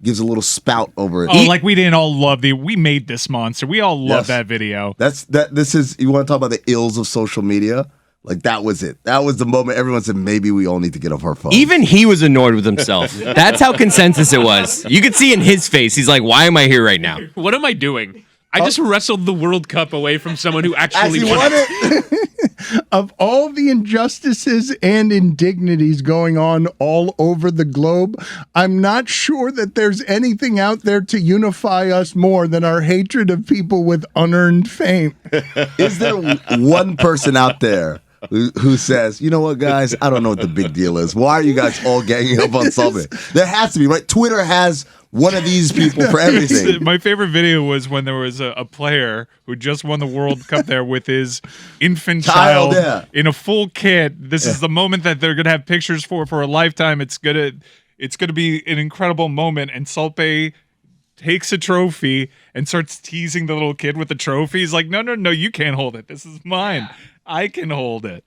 gives a little spout over it. Oh, like we didn't all love we made this monster. We all love Yes. that video. This is, you want to talk about the ills of social media? Like, that was it. That was the moment everyone said, maybe we all need to get off our phones. Even he was annoyed with himself. That's how consensus it was. You could see in his face. He's like, why am I here right now? What am I doing? I just wrestled the World Cup away from someone who actually As he won won it. it. Of all the injustices and indignities going on all over the globe, I'm not sure that there's anything out there to unify us more than our hatred of people with unearned fame. Is there one person out there who says, you know what, guys, I don't know what the big deal is. Why are you guys all ganging up on something? There has to be, right? Twitter has one of these people for everything. My favorite video was when there was a player who just won the World Cup there with his infant child in a full kit. This is the moment that they're gonna have pictures for a lifetime. It's gonna be an incredible moment. And Salpe takes a trophy and starts teasing the little kid with the trophy. He's like, no, you can't hold it. This is mine. I can hold it.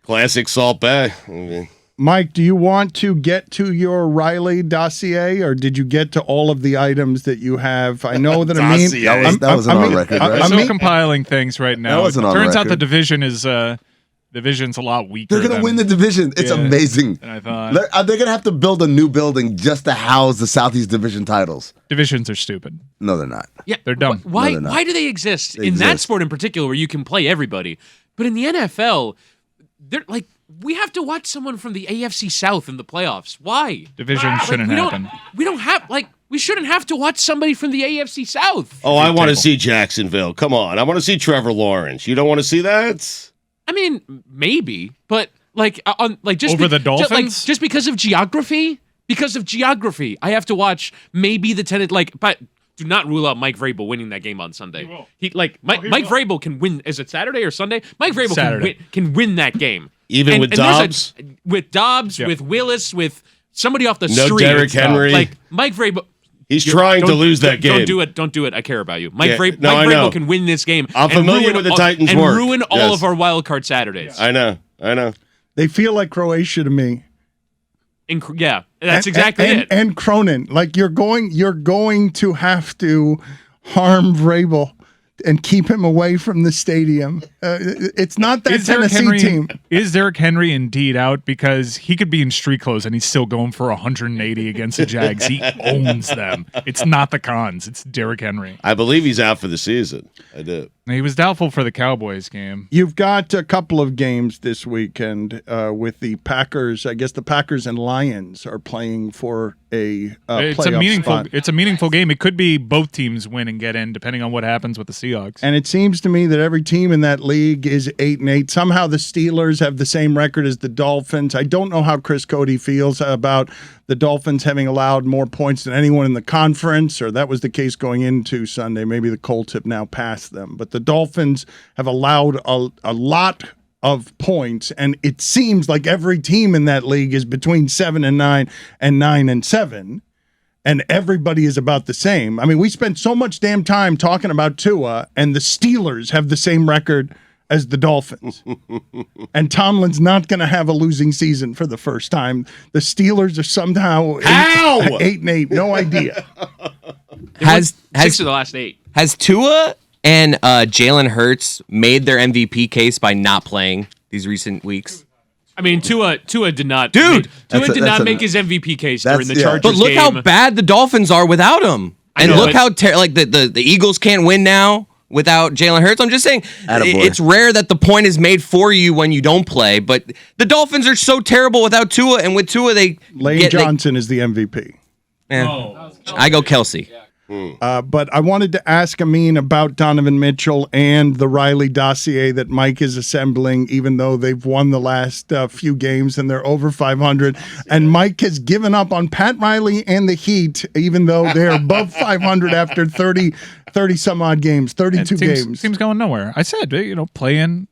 Classic Salt Bay. Mike, do you want to get to your Riley dossier, or did you get to all of the items that you have? I know that Dossier. That wasn't on record, right? I'm still compiling things right now. That wasn't on Turns out the record. division's a lot weaker. They're going to win the division. It's amazing. And I thought They're going to have to build a new building just to house the Southeast Division titles. divisions are stupid. No, they're not. Yeah, They're dumb. Why? No, they're not. Why do they exist They in that exist. sport in particular, where you can play everybody? But in the NFL, they're like, we have to watch someone from the AFC South in the playoffs. Why? Division shouldn't happen. We don't have we shouldn't have to watch somebody from the AFC South. Oh, I want to table. see Jacksonville. Come on. I want to see Trevor Lawrence. You don't want to see that? I mean, maybe, but just Over the Dolphins? just because of geography. Because of geography, I have to watch maybe the tenant. But do not rule out Mike Vrabel winning that game on Sunday. Mike Vrabel can win. Is it Saturday or Sunday? Mike Vrabel can win that game. Even with there's Dobbs? with Dobbs, Yeah. with Willis, with somebody off the No street. Derrick Henry. Like Mike Vrabel. He's trying to lose that game. Don't do it. Don't do it. I care about you. Mike Yeah, Vrabel, no, I know. can win this game. I'm and familiar ruin with the all- Titans' and work. ruin all Yes. of our wild card Saturdays. I know. They feel like Croatia to me. Yeah, that's exactly it. And Cronin, like you're going to have to harm Vrabel. and keep him away from the stadium. It's not that Derrick Tennessee Henry, team. Is Derrick Henry indeed out? Because he could be in street clothes and he's still going for 180 against the Jags. He owns them. It's not the Cons. It's Derrick Henry. I believe he's out for the season. I do. He was doubtful for the Cowboys game. You've got a couple of games this weekend with the Packers. I guess the Packers and Lions are playing for a playoff spot. It's a meaningful game. It could be both teams win and get in, depending on what happens with the Seahawks. And it seems to me that every team in that league is 8-8. Somehow the Steelers have the same record as the Dolphins. I don't know how Chris Cody feels about the Dolphins having allowed more points than anyone in the conference, or that was the case going into Sunday. Maybe the Colts have now passed them. But the Dolphins have allowed a lot of points, and it seems like every team in that league is between 7-9 and 9-7. And everybody is about the same. I mean, we spent so much damn time talking about Tua, and the Steelers have the same record as the Dolphins. And Tomlin's not going to have a losing season for the first time. The Steelers are somehow 8-8. No idea. Has 6 of the last 8. Has Tua and Jalen Hurts made their MVP case by not playing these recent weeks? I mean, Tua did not. Dude, Tua did not make his MVP case during the Chargers But look game. how bad the Dolphins are without him. And know, look how the Eagles can't win now without Jalen Hurts. I'm just saying, it's rare that the point is made for you when you don't play. But the Dolphins are so terrible without Tua, and with Tua, Lane Johnson is the MVP. I go Kelsey. But I wanted to ask Amin about Donovan Mitchell and the Riley dossier that Mike is assembling, even though they've won the last few games and they're over 500. And Mike has given up on Pat Riley and the Heat, even though they're above 500 after 30 some odd games, 32 games. Team's going nowhere. I said, playing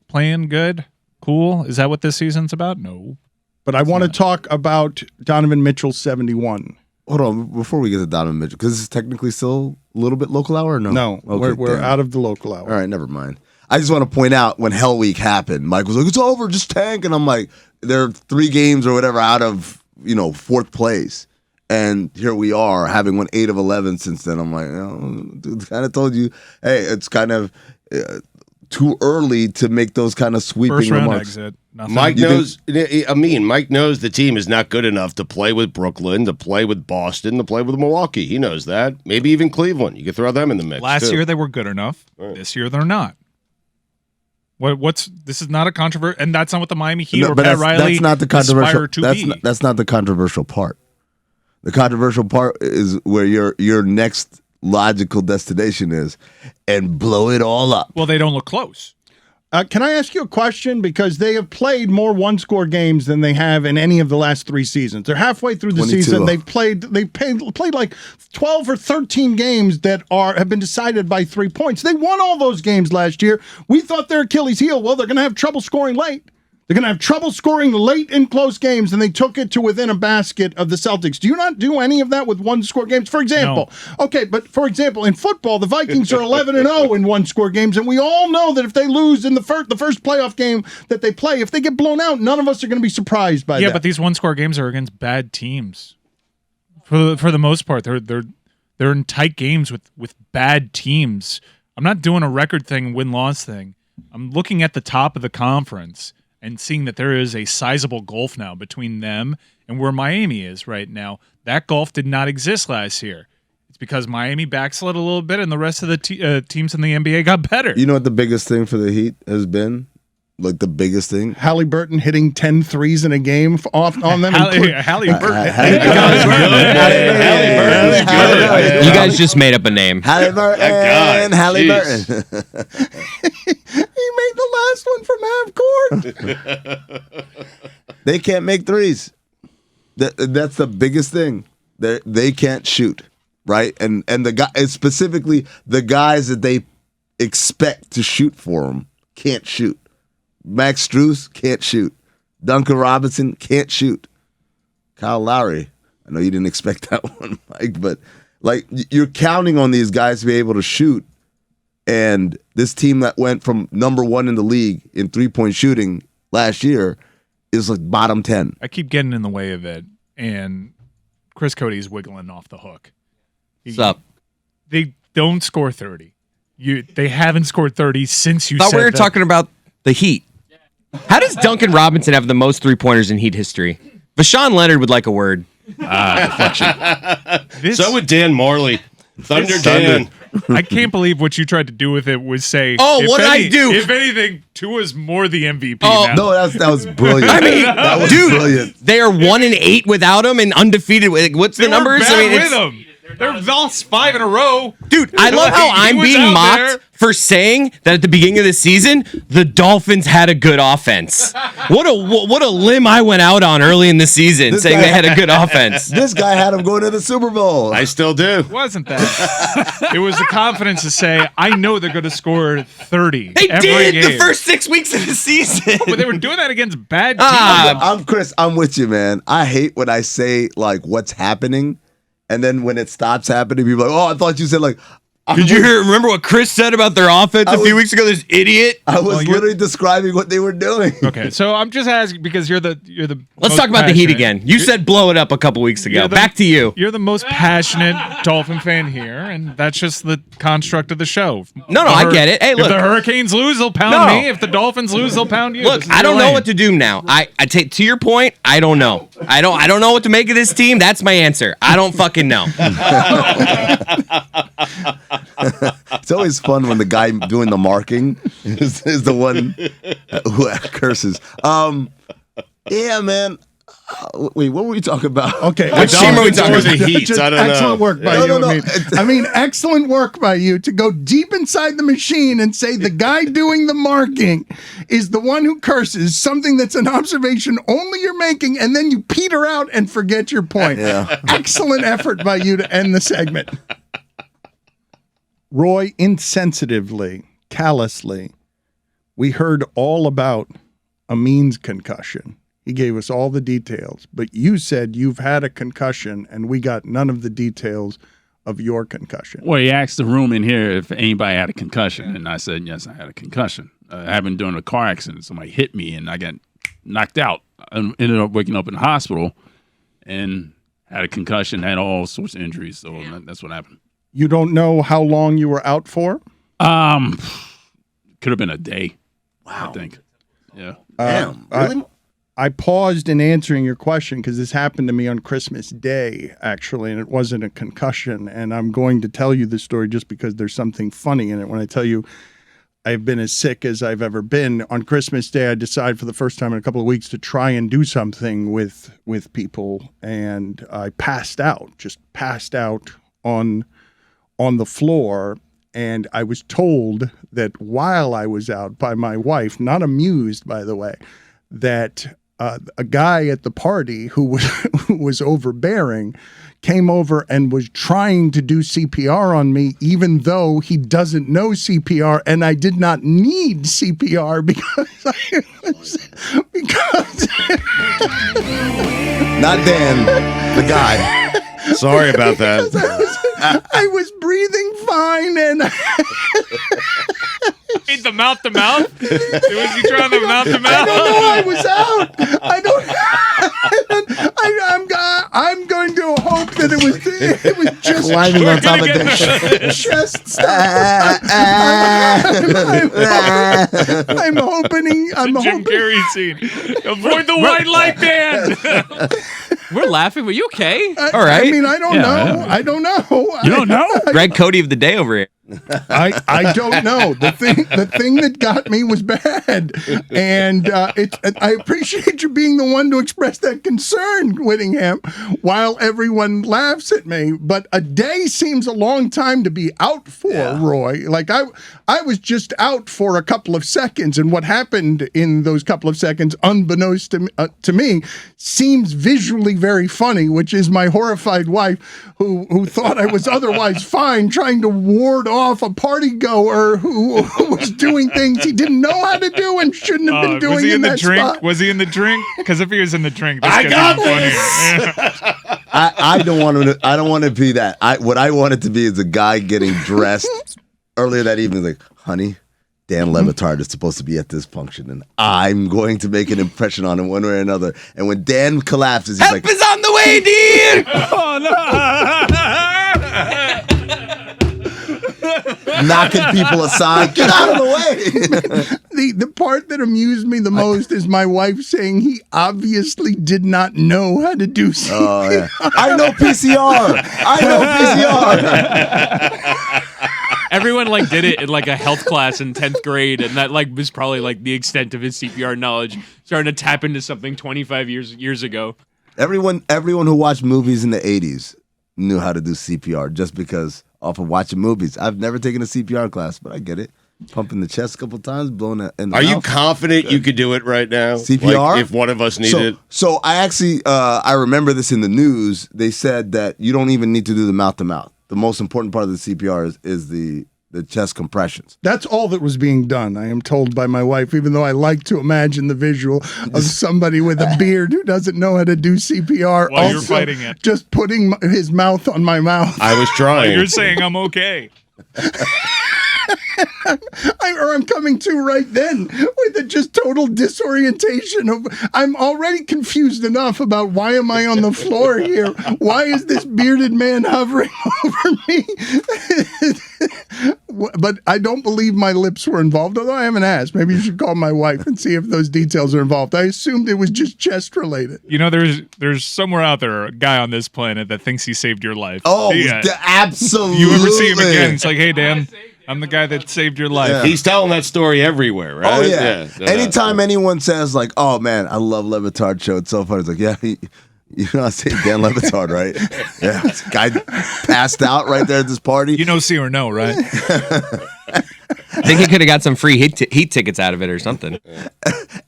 good, cool. Is that what this season's about? No. But I want to talk about Donovan Mitchell's 71. Hold on, before we get to Donovan Mitchell, because this is technically still a little bit local hour or no? No, Okay, we're out of the local hour. All right, never mind. I just want to point out when Hell Week happened, Mike was like, it's over, just tank. And I'm like, there are 3 games or whatever out of, 4th place. And here we are, having won 8 of 11 since then. I'm like, dude, kind of told you, hey, it's kind of too early to make those kind of sweeping First round remarks. exit. Nothing. Mike knows the team is not good enough to play with Brooklyn, to play with Boston, to play with Milwaukee. He knows that. Maybe even Cleveland. You could throw them in the mix. Last too. year they were good enough. Right. This year they're not. This is not a controversy, and that's not what the Miami Heat or Pat Riley that's not the controversial. be. That's not the controversial part. The controversial part is where your next logical destination is, and blow it all up. Well, they don't look close. Can I ask you a question? Because they have played more one-score games than they have in any of the last 3 seasons. They're halfway through the season. They've played like 12 or 13 games that have been decided by 3 points. They won all those games last year. We thought their Achilles heel, well, they're going to have trouble scoring late. They're going to have trouble scoring late in close games, and they took it to within a basket of the Celtics. Do you not do any of that with one-score games? For example, in football, the Vikings are 11-0 in one-score games, and we all know that if they lose in the first playoff game that they play, if they get blown out, none of us are going to be surprised by that. Yeah, but these one-score games are against bad teams. For the most part, they're in tight games with bad teams. I'm not doing a record thing, win-loss thing. I'm looking at the top of the conference and seeing that there is a sizable gulf now between them and where Miami is right now. That gulf did not exist last year. It's because Miami backslid a little bit and the rest of the teams in the NBA got better. You know what the biggest thing for the Heat has been? Like the biggest thing? Halliburton hitting 10 threes in a game on them. Halliburton. You guys just made up a name. Halliburton. He made the last one from half court. They can't make threes. That's the biggest thing. They can't shoot, right? And the guy, specifically the guys that they expect to shoot for them, can't shoot. Max Strus can't shoot. Duncan Robinson can't shoot. Kyle Lowry, I know you didn't expect that one, Mike, but like you're counting on these guys to be able to shoot. And this team that went from number 1 in the league in 3-point shooting last year is like bottom 10. I keep getting in the way of it, and Chris Cody's wiggling off the hook. What's up? They don't score 30. They haven't scored 30 since you Thought said we were that. talking about the Heat. How does Duncan Robinson have the most 3-pointers in Heat history? Vashawn Leonard would like a word. So would Dan Marley. Thunder Dan. I can't believe what you tried to do with it was say. Oh, what did I do? If anything, Tua's more the MVP Oh, now. No, that was brilliant. I mean, that was dude, brilliant. they are 1-8 without him and undefeated. What's the They numbers? were bad it's- with him. They're lost 5 in a row. Dude, I love how He I'm was being out mocked there. for saying that at the beginning of the season, the Dolphins had a good offense. What a limb I went out on early in the season This saying guy- they had a good offense. This guy had him going to the Super Bowl. I still do. Wasn't that? It was the confidence to say, I know they're going to score 30 They every did game. the first 6 weeks of the season. But they were doing that against bad teams. Ah, Chris. I'm with you, man. I hate when I say like what's happening, and then when it stops happening, people are like, "Oh, I thought you said like." Did you remember what Chris said about their offense a few weeks ago? This idiot. I was literally describing what they were doing. Okay, so I'm just asking because you're the. Let's most talk about the Heat passionate- again. You said blow it up a couple weeks ago. You're the- Back to you. You're the most passionate Dolphin fan here, and that's just the construct of the show. No, The I get it. Hey, if look. the Hurricanes lose, they'll pound No. me. If the Dolphins lose, they'll pound you. Look, This is I your don't know lane. what to do now. I take to your point. I don't know. I don't know what to make of this team. That's my answer. I don't fucking know. It's always fun when the guy doing the marking is the one who curses. Yeah, man. Wait, what were we talking about? Okay, Which team are we talking about? The Heat. Just I don't know. excellent work by No, you. no, no. I mean, excellent work by you to go deep inside the machine and say the guy doing the marking is the one who curses, something that's an observation only you're making, and then you peter out and forget your point. Yeah. Excellent effort by you to end the segment. Roy, insensitively, callously, we heard all about Amin's concussion. He gave us all the details, but you said you've had a concussion, and we got none of the details of your concussion. Well, he asked the room in here if anybody had a concussion, and I said, yes, I had a concussion. I happened during a car accident. Somebody hit me, and I got knocked out. I ended up waking up in the hospital and had a concussion, had all sorts of injuries, so that's what happened. You don't know how long you were out for? Could have been a day, I think. Yeah. Damn, really? I paused in answering your question because this happened to me on Christmas Day, actually, and it wasn't a concussion. And I'm going to tell you the story just because there's something funny in it. When I tell you I've been as sick as I've ever been, on Christmas Day, I decided for the first time in a couple of weeks to try and do something with people, and I passed out on the floor. And I was told that while I was out by my wife, not amused, by the way, that a guy at the party who was overbearing came over and was trying to do CPR on me, even though he doesn't know CPR, and I did not need CPR because Not Dan, the guy. Sorry about that. I was breathing fine, and Wait, the mouth to mouth? Was he trying the mouth to I mouth? don't know. I was out. I'm going to hope that it was just Climbing on top of that. chest stuff. I'm hoping. Jim Carrey scene. Avoid the white light, Dan. We're laughing, but you okay? I right. mean, I don't know. Yeah. I don't know. You don't know? Greg Cody of the day over here. I don't know. The thing that got me was bad, and I appreciate you being the one to express that concern, Whittingham, while everyone laughs at me. But a day seems a long time to be out for, Roy. Like I was just out for a couple of seconds, and what happened in those couple of seconds, unbeknownst to me, seems visually very funny, which is my horrified wife who thought I was otherwise fine, trying to ward off a partygoer who was doing things he didn't know how to do and shouldn't have been doing Was he in the that drink? spot. Was he in the drink? Because if he was in the drink, this I gets got even this. funnier. Yeah. I don't want to be that. What I want it to be is a guy getting dressed earlier that evening, like, honey, Dan LeBatard is supposed to be at this function, and I'm going to make an impression on him one way or another. And when Dan collapses, he's Help like, is on the way, dude. Oh, no. knocking people aside. Get out of the way. The part that amused me the most is my wife saying he obviously did not know how to do CPR. Oh, yeah. I know PCR. Everyone like did it in like a health class in 10th grade, and that like was probably like the extent of his CPR knowledge. Starting to tap into something 25 years ago. Everyone who watched movies in the 80s knew how to do CPR just because off of watching movies. I've never taken a CPR class, but I get it. Pumping the chest a couple times, blowing it in the Are you mouth. confident you could do it right now? CPR? Like, if one of us needed it? So I actually, I remember this in the news. They said that you don't even need to do the mouth-to-mouth. The most important part of the CPR is the chest compressions. That's all that was being done, I am told by my wife, even though I like to imagine the visual of somebody with a beard who doesn't know how to do CPR. While also you're fighting it. just putting his mouth on my mouth. I was trying. You're saying I'm okay. I'm coming to right then with a just total disorientation of I'm already confused enough about why am I on the floor here? Why is this bearded man hovering over me? But I don't believe my lips were involved, although I haven't asked. Maybe you should call my wife and see if those details are involved. I assumed it was just chest related. You know, there's somewhere out there a guy on this planet that thinks he saved your life. Oh, Yeah. absolutely. You ever see him again? It's like, hey, Dan, I'm the guy that saved your life. Yeah. He's telling that story everywhere, right? Oh, yeah. No, Anytime anyone says, like, oh, man, I love LeBatard Show. It's so funny. It's like, yeah, you know I say Dan LeBatard, right? Yeah. This guy passed out right there at this party. You know see or no, right? I think he could have got some free heat tickets out of it or something.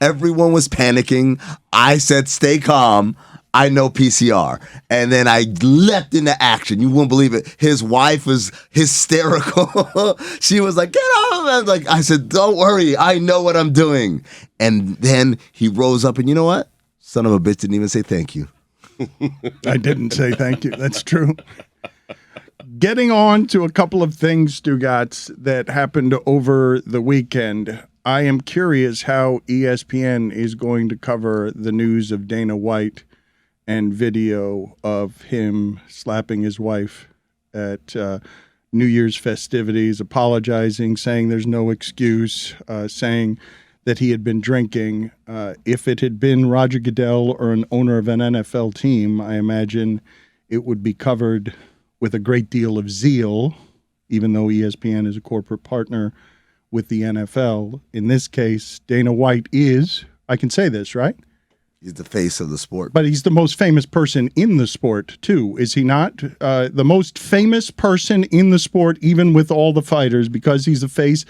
Everyone was panicking. I said, stay calm. I know PCR. And then I leapt into action. You wouldn't believe it. His wife was hysterical. She was like, get off. I said, don't worry. I know what I'm doing. And then he rose up and you know what? Son of a bitch didn't even say thank you. I didn't say thank you. That's true. Getting on to a couple of things, stugotz, that happened over the weekend. I am curious how ESPN is going to cover the news of Dana White and video of him slapping his wife at New Year's festivities, apologizing, saying there's no excuse, saying that he had been drinking. If it had been Roger Goodell or an owner of an NFL team, I imagine it would be covered with a great deal of zeal, even though ESPN is a corporate partner with the NFL. In this case, Dana White is, I can say this, right? He's the face of the sport. But he's the most famous person in the sport, too, is he not? The most famous person in the sport, even with all the fighters, because he's the face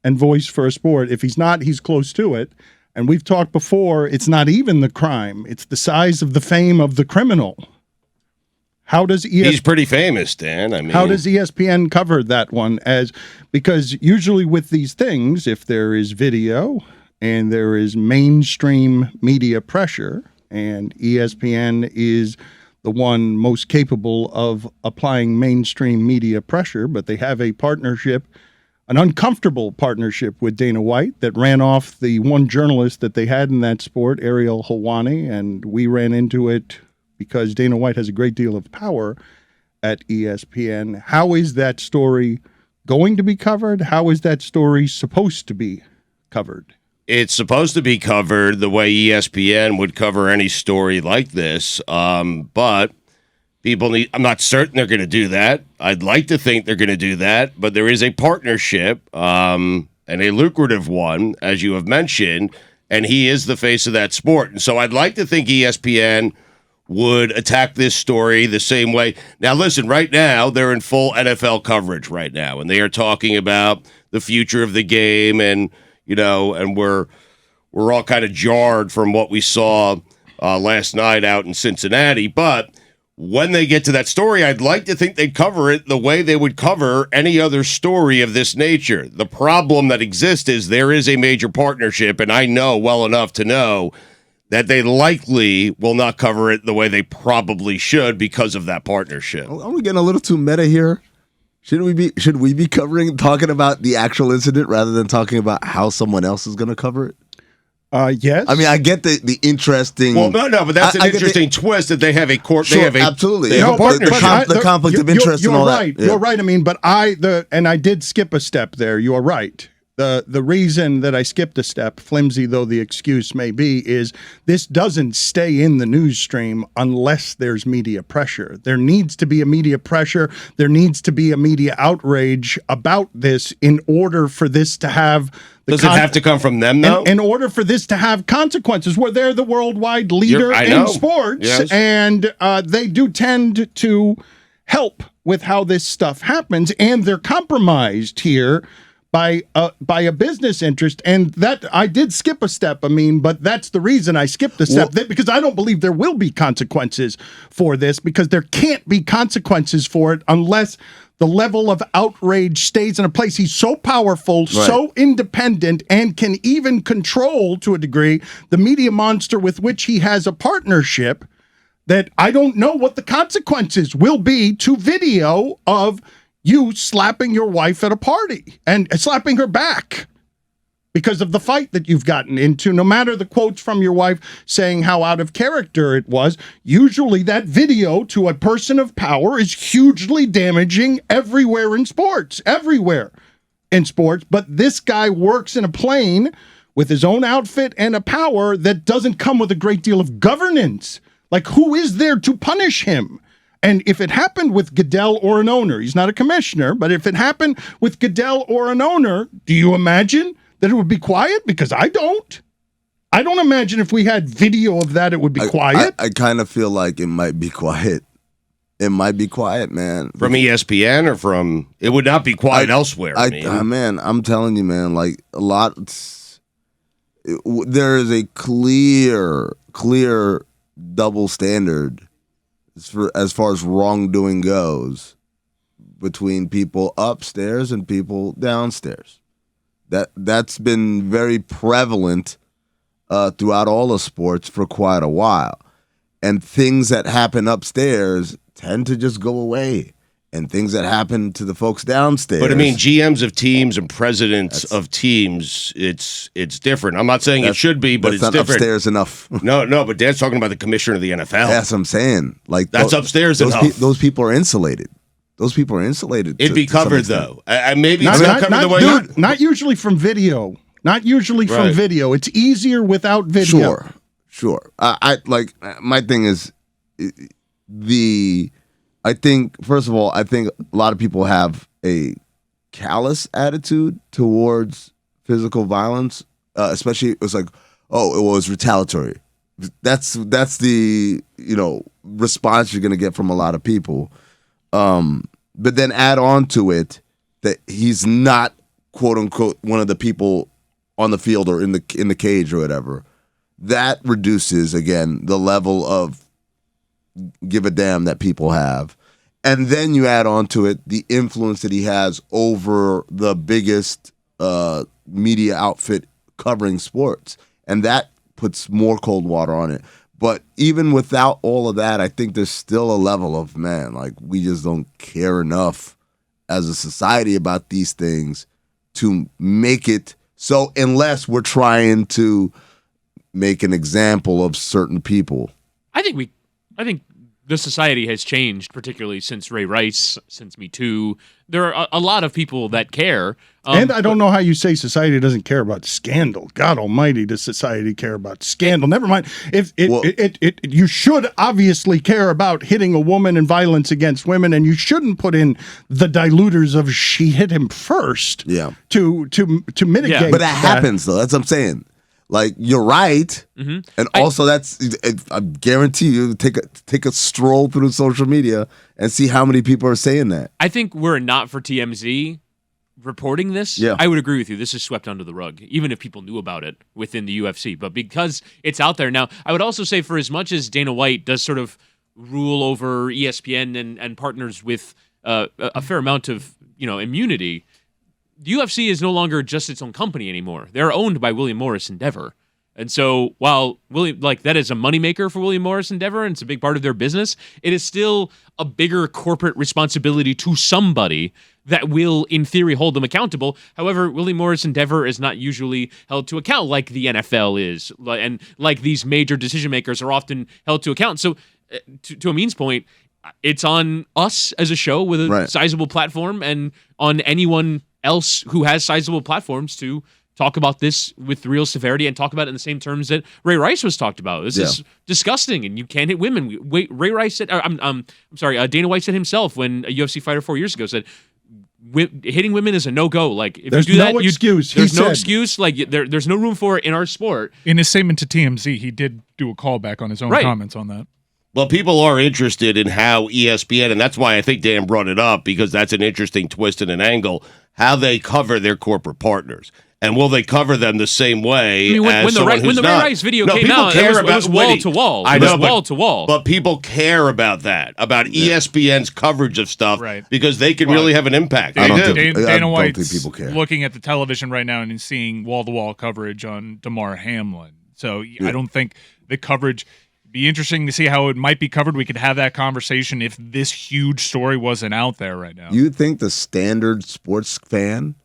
and voice for a sport. If he's not, he's close to it. And we've talked before, it's not even the crime. It's the size of the fame of the criminal. How does He's pretty famous, Dan. I mean, how does ESPN cover that one? Because usually with these things, if there is video and there is mainstream media pressure, and ESPN is the one most capable of applying mainstream media pressure, but they have a partnership, an uncomfortable partnership with Dana White that ran off the one journalist that they had in that sport, Ariel Helwani, and we ran into it because Dana White has a great deal of power at ESPN. How is that story going to be covered? How is that story supposed to be covered? It's supposed to be covered the way ESPN would cover any story like this, but people need. I'm not certain they're going to do that. I'd like to think they're going to do that, but there is a partnership and a lucrative one, as you have mentioned, and he is the face of that sport. And so I'd like to think ESPN would attack this story the same way. Now, listen, right now, they're in full NFL coverage right now, and they are talking about the future of the game, and and we're all kind of jarred from what we saw last night out in Cincinnati. But when they get to that story, I'd like to think they'd cover it the way they would cover any other story of this nature. The problem that exists is there is a major partnership, and I know well enough to know that they likely will not cover it the way they probably should because of that partnership. Are we getting a little too meta here? Should we be talking about the actual incident rather than talking about how someone else is going to cover it? Yes. I mean, I get the interesting. Well, no, but that's an I get interesting twist that they have a court. Sure, they have a absolutely. They have a partnership. the conflict of interest and all right. that. Yeah. You're right. I mean, but I did skip a step there. You are right. The reason that I skipped a step, flimsy though the excuse may be, is this doesn't stay in the news stream unless there's media pressure. There needs to be a media pressure. There needs to be a media outrage about this in order for this to have. Does it have to come from them, though? In order for this to have consequences, where they're the worldwide leader in sports, yes. And they do tend to help with how this stuff happens, and they're compromised here by a business interest, and that I did skip a step. I mean, but that's the reason I skipped a step, because I don't believe there will be consequences for this, because there can't be consequences for it unless the level of outrage stays in a place. He's so powerful, so independent, and can even control, to a degree, the media monster with which he has a partnership, that I don't know what the consequences will be to video of you slapping your wife at a party and slapping her back because of the fight that you've gotten into. No matter the quotes from your wife saying how out of character it was, usually that video to a person of power is hugely damaging everywhere in sports. But this guy works in a plane with his own outfit and a power that doesn't come with a great deal of governance. Like, who is there to punish him? And if it happened with Goodell or an owner, he's not a commissioner, but if it happened with Goodell or an owner, do you imagine that it would be quiet? Because I don't. I don't imagine if we had video of that, it would be quiet. I kind of feel like it might be quiet. It might be quiet, man. From ESPN or from... It would not be quiet elsewhere. Man, I'm telling you, man, like a lot... there is a clear double standard as far as wrongdoing goes between people upstairs and people downstairs. That's been very prevalent throughout all of sports for quite a while. And things that happen upstairs tend to just go away. And things that happen to the folks downstairs. But I mean, GMs of teams and presidents of teams, it's different. I'm not saying it should be, but it's not different. Upstairs enough. No, but Dan's talking about the commissioner of the NFL. That's what I'm saying. Like that's upstairs enough. Those people are insulated. Those people are insulated. It'd be covered though. Maybe it's not covered the way. Not usually from video. Not usually from video. It's easier without video. Sure. I like my thing is I think, first of all, a lot of people have a callous attitude towards physical violence, especially it's like, oh, it was retaliatory. That's the response you're going to get from a lot of people. But then add on to it that he's not, quote unquote, one of the people on the field or in the cage or whatever. That reduces, again, the level of give a damn that people have. And then you add on to it the influence that he has over the biggest media outfit covering sports. And that puts more cold water on it. But even without all of that, I think there's still a level of, man, like we just don't care enough as a society about these things to make it so, unless we're trying to make an example of certain people. I think the society has changed, particularly since Ray Rice, since Me Too. There are a lot of people that care. And I don't know how you say society doesn't care about scandal. God almighty, does society care about scandal? Never mind. You should obviously care about hitting a woman and violence against women, and you shouldn't put in the diluters of she hit him first to mitigate. Yeah. But that happens, though. That's what I'm saying. Like, you're right, and also I guarantee you, take a stroll through social media and see how many people are saying that. I think were it not for TMZ reporting this, I would agree with you. This is swept under the rug, even if people knew about it within the UFC. But because it's out there now, I would also say for as much as Dana White does sort of rule over ESPN and partners with a fair amount of immunity, the UFC is no longer just its own company anymore. They're owned by William Morris Endeavor. And so while that is a moneymaker for William Morris Endeavor and it's a big part of their business, it is still a bigger corporate responsibility to somebody that will, in theory, hold them accountable. However, Willie Moore's endeavor is not usually held to account like the NFL is, and like these major decision makers are often held to account. So, to Amin's point, it's on us as a show with a sizable platform, and on anyone else who has sizable platforms to talk about this with real severity and talk about it in the same terms that Ray Rice was talked about. This is disgusting, and you can't hit women. Ray Rice said, I'm sorry, Dana White said himself when a UFC fighter 4 years ago said, hitting women is a no-go. Like, if there's you do no that, excuse. There's no excuse. Like, there's no room for it in our sport. In his statement to TMZ, he did do a callback on his own comments on that. Well, people are interested in how ESPN, and that's why I think Dan brought it up, because that's an interesting twist and an angle, how they cover their corporate partners. And will they cover them the same way I mean, as someone who's when the Ray not? Rice video No, came people out, care it was wall to wall. I It know, was wall to wall. But people care about that, about ESPN's coverage of stuff, because they can really have an impact. I don't They do. think- Dana I don't White's think people care. looking at the television right now and seeing wall-to-wall coverage on Damar Hamlin. So I don't think the coverage be interesting to see how it might be covered. We could have that conversation if this huge story wasn't out there right now. You think the standard sports fan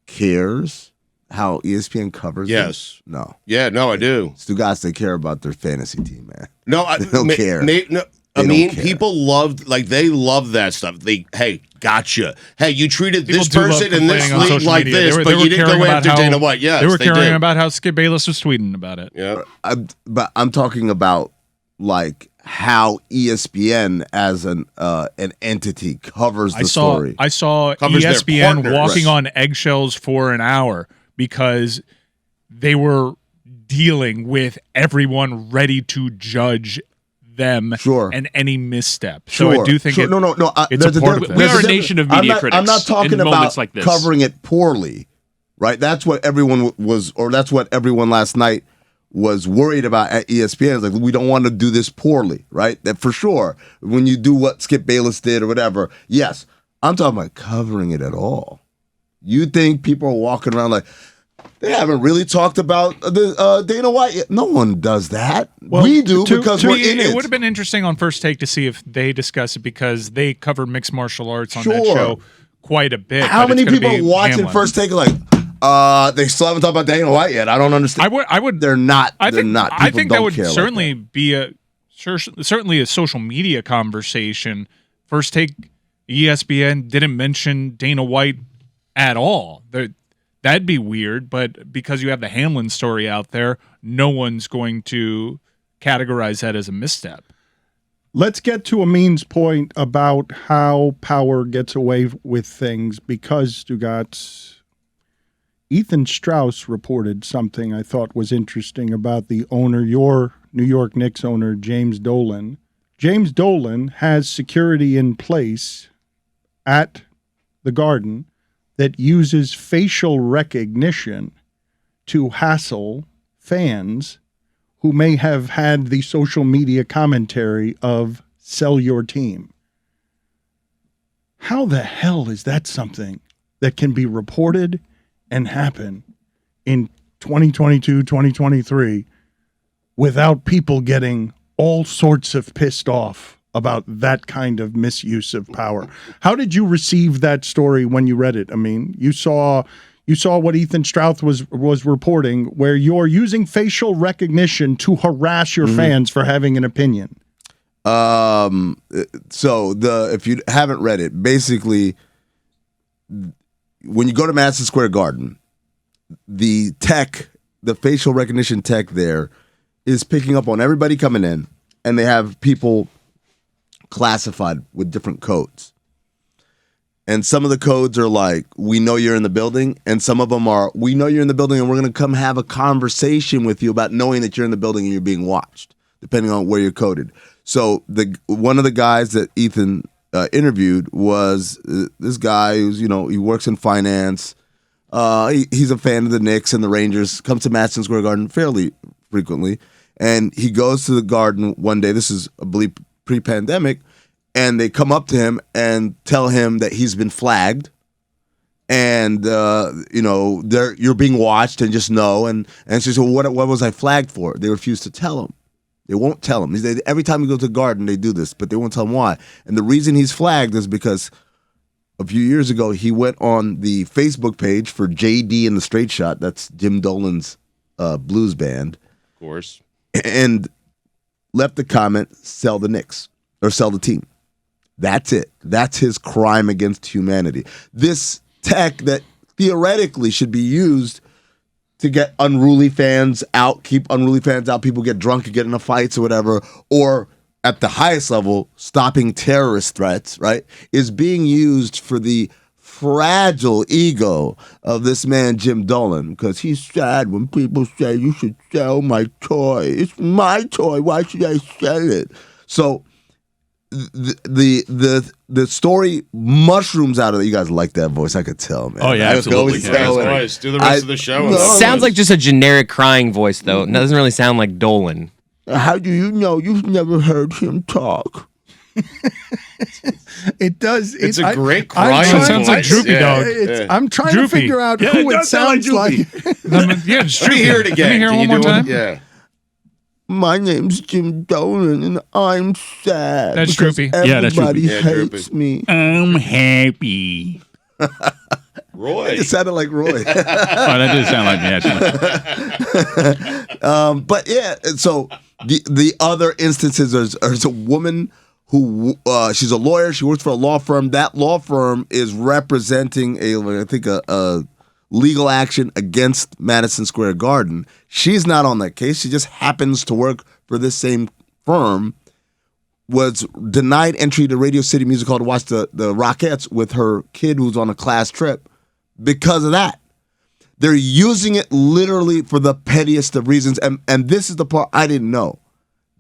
cares how ESPN covers Yes. them? No. Yeah, no, I do. Stugotz, they care about their fantasy team, man. No, They don't care. No, I They mean, don't care. people loved, like, they love that stuff. Hey, gotcha. Hey, you treated People this do love person in this complaining on league social like media. this, They but were you didn't caring go about after how- Dana White. Yes, they were caring did. about how Skip Bayless was tweeting about it. Yeah. But I'm talking about like how ESPN as an entity covers the story. I saw Covers their ESPN partners. walking on eggshells for an hour because they were dealing with everyone ready to judge them and any misstep. So I do think no. it's There's a part of difference. it. We are a There's nation of difference. media critics I'm not talking in about moments like this. covering it poorly, right? That's what everyone was, or that's what everyone last night was worried about at ESPN. It's like, we don't want to do this poorly, right? That for sure. When you do what Skip Bayless did or whatever, yes. I'm talking about covering it at all. You think people are walking around like, they haven't really talked about the Dana White yet. No one does that. Well, we do because we're in it. It would have been interesting on First Take to see if they discuss it because they cover mixed martial arts on that Sure. show quite a bit. How but many it's gonna people be are watching Hamlin. First Take like, they still haven't talked about Dana White yet? I don't understand. I would. They're not. I They're think. not. I People think that don't would care like certainly that. be certainly a social media conversation. First Take, ESPN didn't mention Dana White at all. That'd be weird, but because you have the Hamlin story out there, no one's going to categorize that as a misstep. Let's get to Amin's point about how power gets away with things, because Stugotz, Ethan Strauss reported something I thought was interesting about the owner, your New York Knicks owner, James Dolan. James Dolan has security in place at the Garden that uses facial recognition to hassle fans who may have had the social media commentary of sell your team. How the hell is that something that can be reported and happen in 2022, 2023 without people getting all sorts of pissed off about that kind of misuse of power? How did you receive that story when you read it? I mean, you saw what Ethan Strauss was reporting, where you're using facial recognition to harass your fans for having an opinion. So if you haven't read it, basically, when you go to Madison Square Garden, the facial recognition tech there is picking up on everybody coming in, and they have people classified with different codes. And some of the codes are like, we know you're in the building. And some of them are, we know you're in the building and we're going to come have a conversation with you about knowing that you're in the building and you're being watched, depending on where you're coded. So one of the guys that Ethan interviewed was this guy who's, he works in finance. He's a fan of the Knicks and the Rangers, comes to Madison Square Garden fairly frequently. And he goes to the Garden one day. This is, I believe, pre-pandemic. And they come up to him and tell him that he's been flagged, and you're being watched, and just know. And so he said, well, what was I flagged for? They refuse to tell him. They won't tell him. Every time you go to the Garden, they do this, but they won't tell him why. And the reason he's flagged is because a few years ago, he went on the Facebook page for JD and the Straight Shot. That's Jim Dolan's blues band. Of course. And left the comment, sell the Knicks or sell the team. That's it. That's his crime against humanity. This tech that theoretically should be used to get unruly fans out, keep unruly fans out, people get drunk and get into fights or whatever, or at the highest level, stopping terrorist threats, right, is being used for the fragile ego of this man, Jim Dolan, because he's sad when people say, you should sell my toy. It's my toy. Why should I sell it? So the story mushrooms out of it. You guys like that voice. I could tell, man. Oh, yeah, I could always absolutely. tell Yeah, it. voice. Do the rest of the show. Sounds like just a generic crying voice, though. It doesn't really sound like Dolan. How do you know? You've never heard him talk. It does. It's a great I'm crying trying- It sounds like voice. Droopy Yeah. Dog. I'm trying to Droopy. figure out Yeah, who it it does sound sounds like. Yeah, just Let me hear it again. Let me hear it Can one you more do it? time. Yeah. My name's Jim Dolan, and I'm sad. That's because Droopy. Yeah, that's everybody Droopy. Yeah, hates Droopy. me. I'm happy. Roy. It sounded like Roy. Oh, that did sound like me, actually. But yeah, and so the other instances there's a woman who she's a lawyer. She works for a law firm. That law firm is representing a legal action against Madison Square Garden. She's not on that case. She just happens to work for this same firm. Was denied entry to Radio City Music Hall to watch the Rockettes with her kid who's on a class trip because of that. They're using it literally for the pettiest of reasons. And this is the part I didn't know.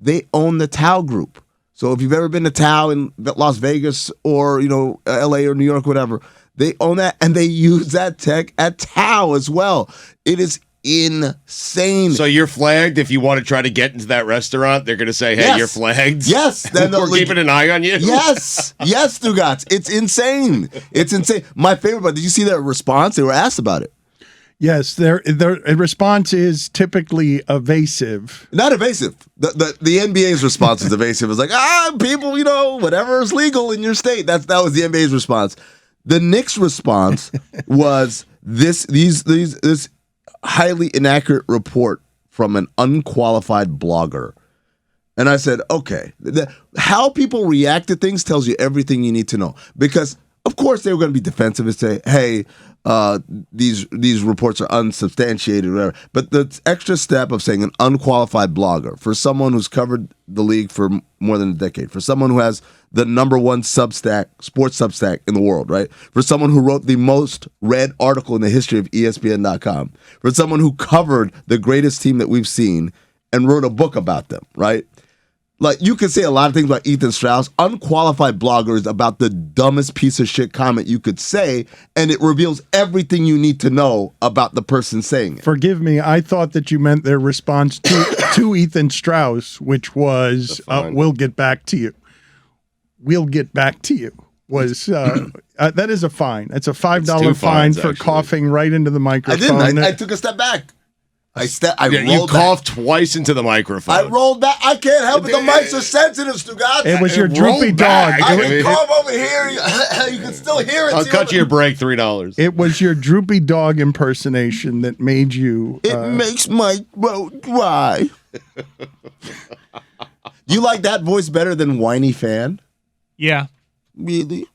They own the Tao Group. So if you've ever been to Tao in Las Vegas or, LA or New York, whatever, they own that and they use that tech at Tao as well. It is insane. So you're flagged if you want to try to get into that restaurant. They're going to say, "Hey, Yes. you're flagged." Yes. Then We're keeping an eye on you. Yes, Stugotz. It's insane. It's insane. My favorite part, did you see their response? They were asked about it. Yes, their response is typically evasive. Not evasive. The NBA's response is evasive. It's like, people, whatever is legal in your state. That was the NBA's response. The Knicks' response was this highly inaccurate report from an unqualified blogger. And I said, okay, how people react to things tells you everything you need to know. Because, of course, they were going to be defensive and say, hey, these reports are unsubstantiated or whatever. But the extra step of saying an unqualified blogger, for someone who's covered the league for more than a decade, for someone who has the #1 sports Substack in the world, right? For someone who wrote the most read article in the history of ESPN.com, for someone who covered the greatest team that we've seen and wrote a book about them, right? Like, you could say a lot of things about Ethan Strauss. Unqualified blogger is about the dumbest piece of shit comment you could say, and it reveals everything you need to know about the person saying it. Forgive me, I thought that you meant their response to Ethan Strauss, which was, we'll get back to you. We'll get back to you. Was that is a fine. It's a $5 fine fines, for actually. coughing right into the I microphone. didn't. I took a step back. I You rolled back. coughed twice into the microphone. I rolled back. I can't help it. The mics are sensitive, Stugotz. It was your roll droopy back. dog. I It can was- cough over here. You can still hear it. I'll See cut what- you a break, $3. It was your droopy dog impersonation that made you. It makes my throat dry. You like that voice better than whiny fan? Yeah. Really?